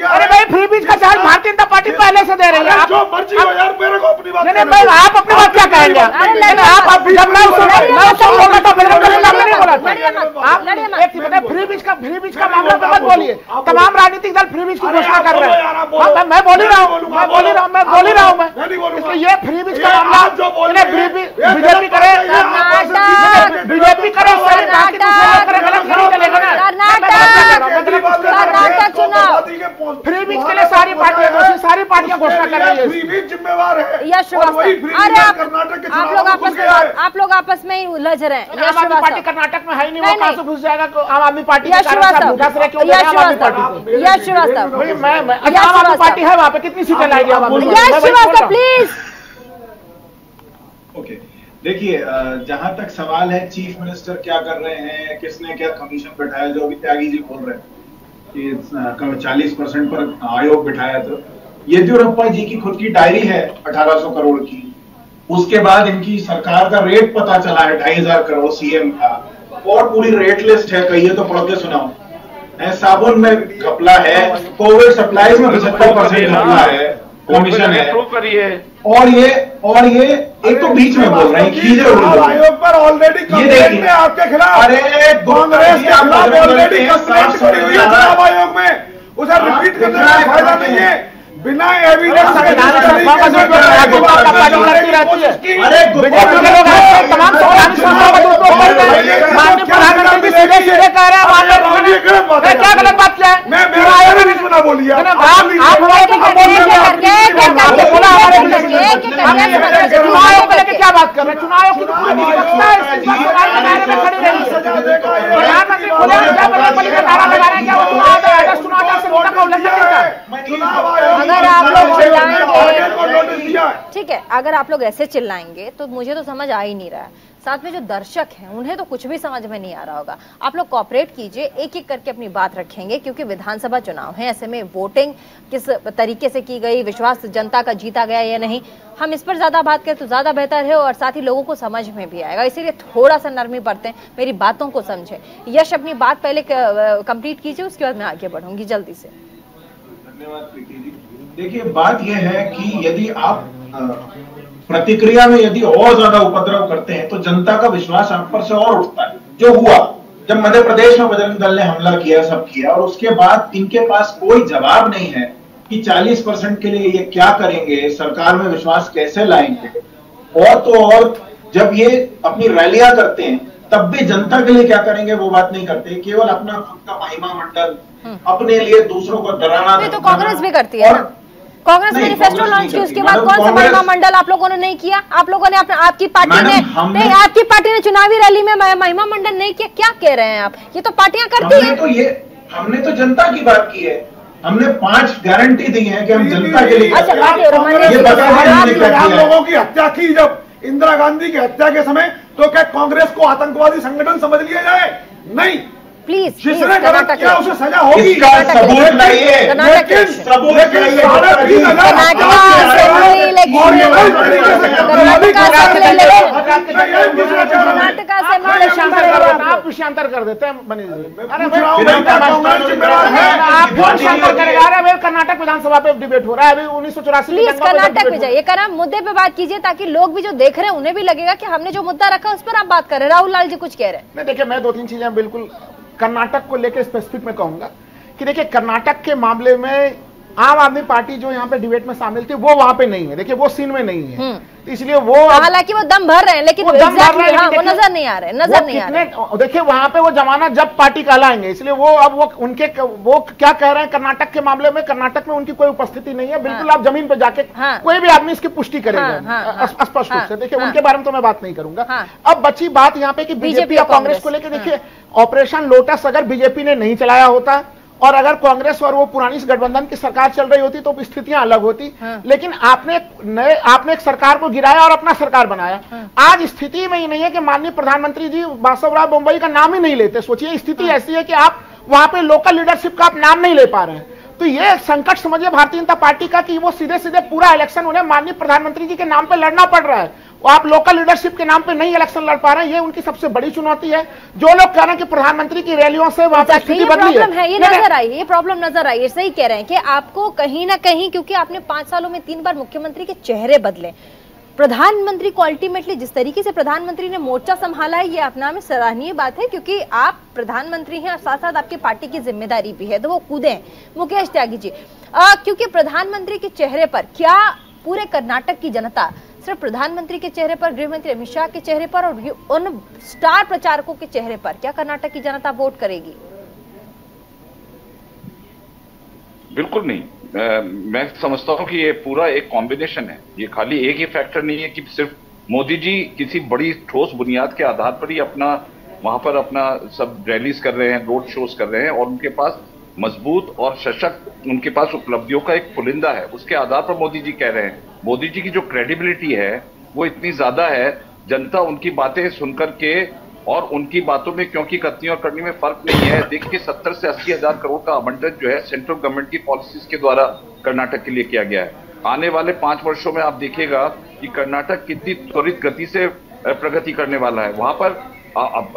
Speaker 8: अरे भाई फ्री बीच का चार्ज भारतीय जनता पार्टी पहले से दे रही है।
Speaker 9: जो मर्जी हो यार, मेरे को अपनी बात
Speaker 8: नहीं भाई, आप अपनी बात क्या कहेंगे? आप जब मैं बोला था फ्री बीच का मामला मत बोलिए। तमाम राजनीतिक दल फ्री बीच की घोषणा कर रहे हैं। मैं बोल ही रहा हूँ इसलिए ये फ्री बीच का मामला बीजेपी करे
Speaker 1: कर्नाटक चुनाव
Speaker 8: फ्री बीच के लिए सारी पार्टियां घोषणा कर रही है।
Speaker 9: जिम्मेवार है
Speaker 1: यश श्रीवास्तव, अरे आप लोग आपस में ही उलझ रहे हैं।
Speaker 8: आम आदमी पार्टी कर्नाटक में है नहीं, वो कहां से घुस जाएगा आम आदमी पार्टी?
Speaker 1: यश श्रीवास्तव,
Speaker 8: आम आदमी पार्टी है वहां पे, कितनी सीटें लाएगी आम आदमी?
Speaker 1: यश श्रीवास्तव प्लीज।
Speaker 6: ओके, देखिए, जहां तक सवाल है चीफ मिनिस्टर क्या कर रहे हैं, किसने क्या कमीशन बैठाया, जो अभी त्यागी जी बोल रहे हैं कि 40% पर आयोग बिठाया, तो येदियुरप्पा जी की खुद की डायरी है 1800 करोड़ की। उसके बाद इनकी सरकार का रेट पता चला है 2500 करोड़ सीएम का, और पूरी रेट लिस्ट है, कहिए तो पढ़ के सुनाओ। साबुन में घपला है, कोविड सप्लाईज में 75% घपला है, कमीशन है, और ये एक तो बीच में बोल रहे हैं खींचे
Speaker 9: आयोग पर ऑलरेडी कंप्लेंट में आपके खिलाफ,
Speaker 6: अरे
Speaker 9: कांग्रेस के खिलाफ ऑलरेडी कंप्लेंट करी हुई है चुनाव आयोग में, उसे रिपीट करने का फायदा नहीं है। बिना एविडेंस
Speaker 8: अरे बीजेपी के लोग तमाम प्रधानमंत्री सीधे कह रहे हैं, क्या गलत बात क्या है?
Speaker 9: मैं बोलिए
Speaker 8: चुनाव आयोग को लेकर क्या बात कर रहे हैं? चुनाव आयोग की
Speaker 1: अगर आप लोग चिल्लाएंगे, ठीक है, अगर आप लोग ऐसे चिल्लाएंगे तो मुझे तो समझ आ ही नहीं रहा है। साथ में जो दर्शक हैं उन्हें तो कुछ भी समझ में नहीं आ रहा होगा। आप लोग कोऑपरेट कीजिए, एक एक करके अपनी बात रखेंगे, क्योंकि विधानसभा चुनाव है, ऐसे में वोटिंग किस तरीके से की गई, विश्वास जनता का जीता गया या नहीं, हम इस पर ज्यादा बात करें तो ज्यादा बेहतर है और साथ ही लोगों को समझ में भी आएगा। इसीलिए थोड़ा सा नरमी बरतें, मेरी बातों को समझें। यश अपनी बात पहले कंप्लीट कीजिए, उसके बाद मैं आगे बढ़ूंगी जल्दी से।
Speaker 6: धन्यवाद प्रीति जी। देखिए, बात यह है कि यदि आप प्रतिक्रिया में यदि और ज्यादा उपद्रव करते हैं तो जनता का विश्वास आप पर से और उठता है। जो हुआ जब मध्य प्रदेश में बजरंग दल ने हमला किया, सब किया, और उसके बाद इनके पास कोई जवाब नहीं है कि 40% के लिए ये क्या करेंगे, सरकार में विश्वास कैसे लाएंगे। और तो और जब ये अपनी रैलियां करते हैं तब भी जनता के लिए क्या करेंगे वो बात नहीं करते, केवल अपना खुद का महिमा मंडल, अपने लिए दूसरों को डराना।
Speaker 1: तो कांग्रेस भी करती है, कांग्रेस मैनिफेस्टो लॉन्च की, उसके बाद कौन सा महिमा मंडल आप लोगों ने नहीं किया? आप लोगों ने आपकी पार्टी ने चुनावी रैली में महिमा मंडल नहीं किया? क्या कह रहे हैं आप? ये तो पार्टियां करती हैं।
Speaker 6: तो हमने तो जनता की बात की है, हमने 5 गारंटी दी है कि हम जनता के लिए।
Speaker 9: लोगों की हत्या की जब इंदिरा गांधी की हत्या के समय, तो क्या कांग्रेस को आतंकवादी संगठन समझ लिया जाए? नहीं,
Speaker 1: प्लीज,
Speaker 9: जिसने गलत किया उसे सजा होगी।
Speaker 6: इसका सबूत लाइए,
Speaker 9: लेकिन सबूत
Speaker 8: आप विषयांतर कर देते हैं। कर्नाटक विधानसभा पे डिबेट हो रहा है अभी 1984।
Speaker 1: प्लीज कर्नाटक में जाइए, मुद्दे पे बात कीजिए, ताकि लोग भी जो देख रहे हैं उन्हें भी लगेगा कि हमने जो मुद्दा रखा उस पर आप बात कर रहे हैं। राहुल लाल जी कुछ कह रहे हैं।
Speaker 8: नहीं, देखिए, मैं 2-3 चीजें बिल्कुल कर्नाटक को लेकर स्पेसिफिक में कहूंगा कि देखिए, कर्नाटक के मामले में आम आदमी पार्टी जो यहाँ पे डिबेट में शामिल थी वो वहां पे नहीं है। देखिए, वो सीन में नहीं है, तो इसलिए वो,
Speaker 1: हालांकि वो दम भर रहे हैं, लेकिन वो नजर नहीं आ रहे।
Speaker 8: देखिए, वहां पे वो जमाना जब पार्टी कहलाएंगे, इसलिए वो अब वो क्या कह रहे हैं कर्नाटक के मामले में, कर्नाटक में उनकी कोई उपस्थिति नहीं है। बिल्कुल आप जमीन पे जाके कोई भी आदमी इसकी पुष्टि करेगा स्पष्ट रूप से। देखिए, उनके बारे में तो मैं बात नहीं करूंगा। अब बची बात यहाँ पे कि बीजेपी या कांग्रेस को लेकर, देखिए, ऑपरेशन लोटस अगर बीजेपी ने नहीं चलाया होता और अगर कांग्रेस और वो पुरानी गठबंधन की सरकार चल रही होती तो स्थितियां अलग होती। लेकिन आपने एक सरकार को गिराया और अपना सरकार बनाया। आज स्थिति में ही नहीं है कि माननीय प्रधानमंत्री जी बासवराव मुंबई का नाम ही नहीं लेते। सोचिए स्थिति ऐसी है कि आप वहां पे लोकल लीडरशिप का आप नाम नहीं ले पा रहे हैं। तो ये संकट समझिए भारतीय जनता पार्टी का कि वो सीधे सीधे पूरा इलेक्शन उन्हें माननीय प्रधानमंत्री जी के नाम पे लड़ना पड़ रहा है। वो आप लोकल लीडरशिप के नाम पे नहीं इलेक्शन लड़ पा रहे हैं। ये उनकी सबसे बड़ी चुनौती है। जो लोग कह रहे हैं कि प्रधानमंत्री की रैलियों से वहां पर स्थिति बदली है,
Speaker 1: ये नजर आई, ये प्रॉब्लम नजर आई। सही कह रहे हैं कि आपको कहीं ना कहीं, क्योंकि आपने 5 सालों में 3 बार मुख्यमंत्री के चेहरे बदले, प्रधानमंत्री को अल्टीमेटली जिस तरीके से प्रधानमंत्री ने मोर्चा संभाला है, ये अपना में सराहनीय बात है, क्योंकि आप प्रधानमंत्री हैं और साथ साथ आपकी पार्टी की जिम्मेदारी भी है, तो वो कूदे। मुकेश त्यागी जी, क्योंकि प्रधानमंत्री के चेहरे पर क्या पूरे कर्नाटक की जनता सिर्फ प्रधानमंत्री के चेहरे पर, गृह मंत्री अमित शाह के चेहरे पर और उन स्टार प्रचारकों के चेहरे पर क्या कर्नाटक की जनता वोट करेगी?
Speaker 10: बिल्कुल नहीं। मैं समझता हूं कि ये पूरा एक कॉम्बिनेशन है। ये खाली एक ही फैक्टर नहीं है कि सिर्फ मोदी जी किसी बड़ी ठोस बुनियाद के आधार पर ही वहां पर अपना सब रैलीज कर रहे हैं, रोड शोज कर रहे हैं और उनके पास मजबूत और सशक्त उनके पास उपलब्धियों का एक पुलिंदा है। उसके आधार पर मोदी जी कह रहे हैं। मोदी जी की जो क्रेडिबिलिटी है वो इतनी ज्यादा है, जनता उनकी बातें सुनकर के और उनकी बातों में क्योंकि करनी और करनी में फर्क नहीं है। देखिए 70 से 80 हजार करोड़ का आवंटन जो है सेंट्रल गवर्नमेंट की पॉलिसीज के द्वारा कर्नाटक के लिए किया गया है। आने वाले 5 वर्षों में आप देखिएगा कि कर्नाटक कितनी त्वरित गति से प्रगति करने वाला है। वहां पर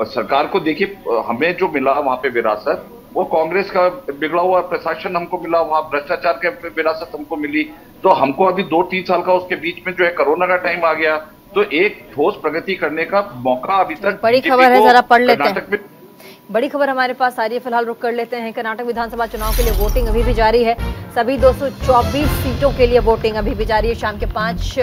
Speaker 10: सरकार को देखिए, हमें जो मिला वहां पे विरासत, वो कांग्रेस का बिगड़ा हुआ प्रशासन हमको मिला, वहां भ्रष्टाचार के विरासत हमको मिली। तो हमको अभी 2-3 साल का उसके बीच में जो है कोरोना का टाइम आ गया, तो एक ठोस प्रगति करने का मौका अभी तक।
Speaker 1: बड़ी खबर है, जरा पढ़ लेते हैं। बड़ी खबर हमारे पास आ रही है, फिलहाल रुक कर लेते हैं। कर्नाटक विधानसभा चुनाव के लिए वोटिंग अभी भी जारी है। सभी 224 सीटों के लिए वोटिंग अभी भी जारी है। शाम के 5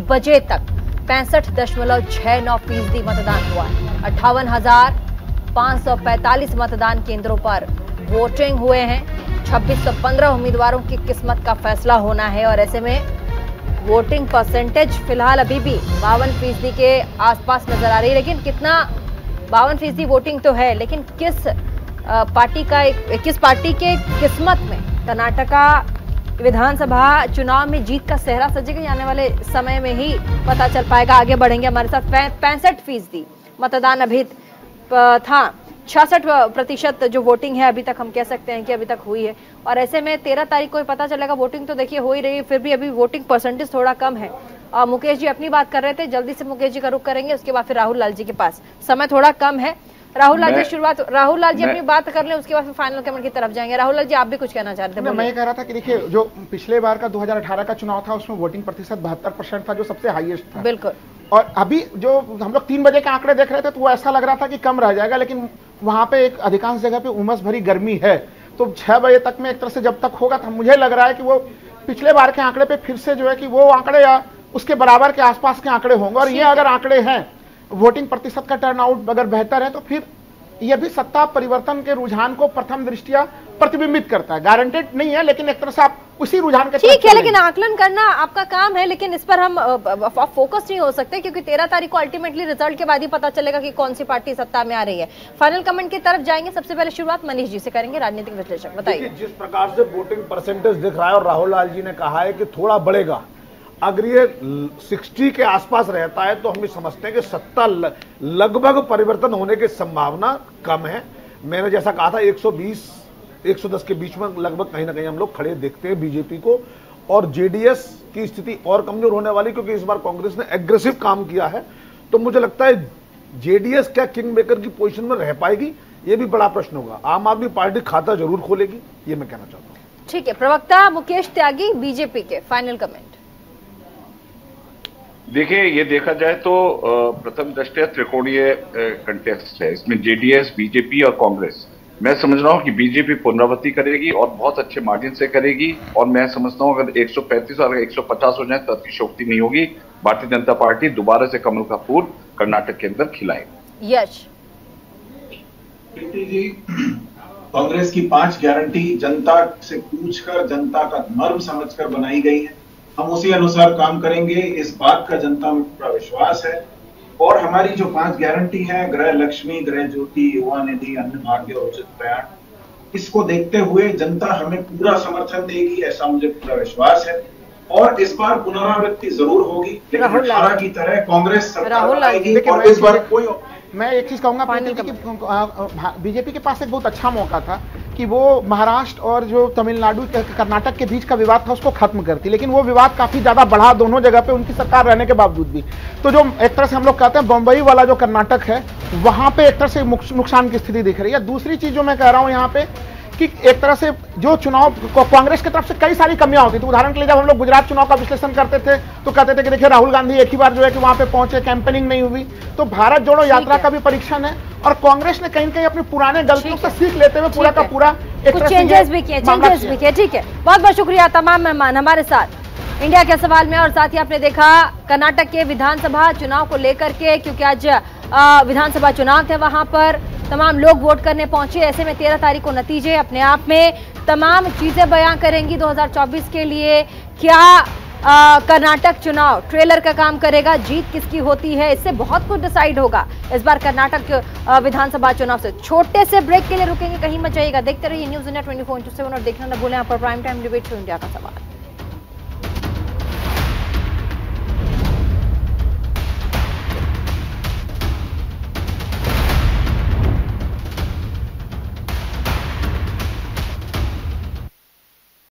Speaker 1: बजे तक 65.69% मतदान हुआ है। 58,545 मतदान केंद्रों पर वोटिंग हुए हैं। 2615 उम्मीदवारों की किस्मत का फैसला होना है और ऐसे में वोटिंग परसेंटेज फिलहाल अभी भी 52% के आसपास नजर आ रही है। लेकिन कितना 52% वोटिंग तो है, लेकिन किस पार्टी के किस्मत में कर्नाटका विधानसभा चुनाव में जीत का सेहरा सजेगा, आने वाले समय में ही पता चल पाएगा। आगे बढ़ेंगे, हमारे साथ 65% मतदान अभी था। 66% जो वोटिंग है अभी तक हम कह सकते हैं कि अभी तक हुई है और ऐसे में 13 तारीख को ही पता चलेगा। वोटिंग तो देखिए हो ही रही है, फिर भी अभी वोटिंग परसेंटेज थोड़ा कम है। मुकेश जी अपनी बात कर रहे थे, जल्दी से मुकेश जी का रुख करेंगे, उसके बाद फिर राहुल लाल जी के पास समय थोड़ा कम है। राहुल लाल जी अपनी बात कर लें, उसके बाद फिर फाइनल कमेंट की तरफ जाएंगे। राहुल लाल जी आप भी कुछ कहना चाह रहे थे?
Speaker 8: मैं ये कह रहा था कि देखिए जो पिछले बार का 2018 का चुनाव था उसमें वोटिंग प्रतिशत 72% था, जो सबसे हाईएस्ट था।
Speaker 1: बिल्कुल। और
Speaker 8: अभी जो हम लोग 3 बजे के आंकड़े देख रहे थे तो वो ऐसा लग रहा था कि कम रह जाएगा, लेकिन वहां पे एक अधिकांश जगह पे उमस भरी गर्मी है। तो 6 बजे तक में एक तरह से जब तक होगा तो मुझे लग रहा है कि वो पिछले बार के आंकड़े पे फिर से जो है कि वो आंकड़े या उसके बराबर के आसपास के आंकड़े होंगे। और ये अगर आंकड़े हैं, वोटिंग प्रतिशत का टर्नआउट अगर बेहतर है तो फिर यह भी सत्ता परिवर्तन के रुझान को प्रथम दृष्टिया प्रतिबिंबित करता है। गारंटेड नहीं है, लेकिन एक तरह से आप उसी रुझान के
Speaker 1: ठीक है, लेकिन आकलन करना आपका काम है, लेकिन इस पर हम फोकस नहीं हो सकते क्योंकि 13 तारीख को अल्टीमेटली रिजल्ट के बाद ही पता चलेगा कि कौन सी पार्टी सत्ता में आ रही है। फाइनल कमेंट की तरफ जाएंगे, सबसे पहले शुरुआत मनीष जी से करेंगे, राजनीतिक विश्लेषक। बताइए।
Speaker 9: जिस प्रकार से वोटिंग परसेंटेज दिख रहा है और राहुल लाल जी ने कहा है कि थोड़ा बढ़ेगा, अगर ये 60 के आसपास रहता है तो हम भी समझते हैं कि सत्ता लगभग परिवर्तन होने की संभावना कम है। मैंने जैसा कहा था 120-110 के बीच में लगभग कहीं ना कहीं हम लोग खड़े देखते हैं बीजेपी को। और जेडीएस की स्थिति और कमजोर होने वाली, क्योंकि इस बार कांग्रेस ने एग्रेसिव काम किया है। तो मुझे लगता है जेडीएस क्या किंग मेकर की पोजीशन में रह पाएगी, ये भी बड़ा प्रश्न होगा। आम आदमी पार्टी खाता जरूर खोलेगी, ये मैं कहना चाहता हूं।
Speaker 1: ठीक है, प्रवक्ता मुकेश त्यागी बीजेपी के फाइनल कमेंट।
Speaker 10: देखिए, ये देखा जाए तो प्रथम दृष्टया त्रिकोणीय कंटेस्ट है। इसमें जेडीएस, बीजेपी और कांग्रेस। मैं समझ रहा हूं कि बीजेपी पुनरावृत्ति करेगी और बहुत अच्छे मार्जिन से करेगी। और मैं समझता हूं अगर 135 और 150 हो जाए तो अतिशयोक्ति नहीं होगी। भारतीय जनता पार्टी दोबारा से कमल का फूल कर्नाटक के अंदर खिलाएगी।
Speaker 1: यश
Speaker 6: जी, कांग्रेस की 5 गारंटी जनता से पूछकर, जनता का मर्म समझकर बनाई गई है। हम उसी अनुसार काम करेंगे, इस बात का जनता में पूरा विश्वास है। और हमारी जो 5 गारंटी है, गृह लक्ष्मी, गृह ज्योति, युवा निधि, अन्न भाग्य और उचित प्रयाण, इसको देखते हुए जनता हमें पूरा समर्थन देगी, ऐसा मुझे पूरा विश्वास है। और इस बार पुनरावृत्ति जरूर होगी, लेकिन 18 की तरह कांग्रेस सरकार आएगी। और इस बार कोई,
Speaker 8: मैं एक चीज कहूंगा कि बीजेपी के पास एक बहुत अच्छा मौका था कि वो महाराष्ट्र और जो तमिलनाडु कर्नाटक के बीच का विवाद था उसको खत्म करती, लेकिन वो विवाद काफी ज्यादा बढ़ा दोनों जगह पे उनकी सरकार रहने के बावजूद भी। तो जो एक तरह से हम लोग कहते हैं बंबई वाला जो कर्नाटक है, वहां पे एक तरह से नुकसान की स्थिति दिख रही है। दूसरी चीज जो मैं कह रहा हूं यहाँ पे कि एक तरह से जो चुनाव कांग्रेस की तरफ से कई सारी कमियां होती थी। उदाहरण के लिए जब हम लोग गुजरात चुनाव का विश्लेषण करते थे तो कहते थे कि देखिए राहुल गांधी एक ही बार जो है कि वहां पे पहुंचे, कैंपेनिंग नहीं हुई। तो भारत जोड़ो यात्रा का भी परीक्षण है और कांग्रेस ने कहीं न कहीं अपने पुराने गलतियों से सीख लेते हुए पूरा का पूरा
Speaker 1: कुछ चेंजेस भी किए। ठीक है, बहुत बहुत शुक्रिया तमाम मेहमान हमारे साथ इंडिया के सवाल में। और साथ ही आपने देखा कर्नाटक के विधानसभा चुनाव को लेकर के, क्योंकि आज विधानसभा चुनाव थे, वहां पर तमाम लोग वोट करने पहुंचे। ऐसे में 13 तारीख को नतीजे अपने आप में तमाम चीजें बयां करेंगी 2024 के लिए। क्या कर्नाटक चुनाव ट्रेलर का काम करेगा, जीत किसकी होती है, इससे बहुत कुछ डिसाइड होगा। इस बार कर्नाटक विधानसभा चुनाव से छोटे से ब्रेक के लिए रुकेंगे, कहीं मत जाइएगा। देखते रहिए न्यूज़ इंडिया 24/7 और देखना न भूलें यहाँ पर prime time debate show India का सवाल।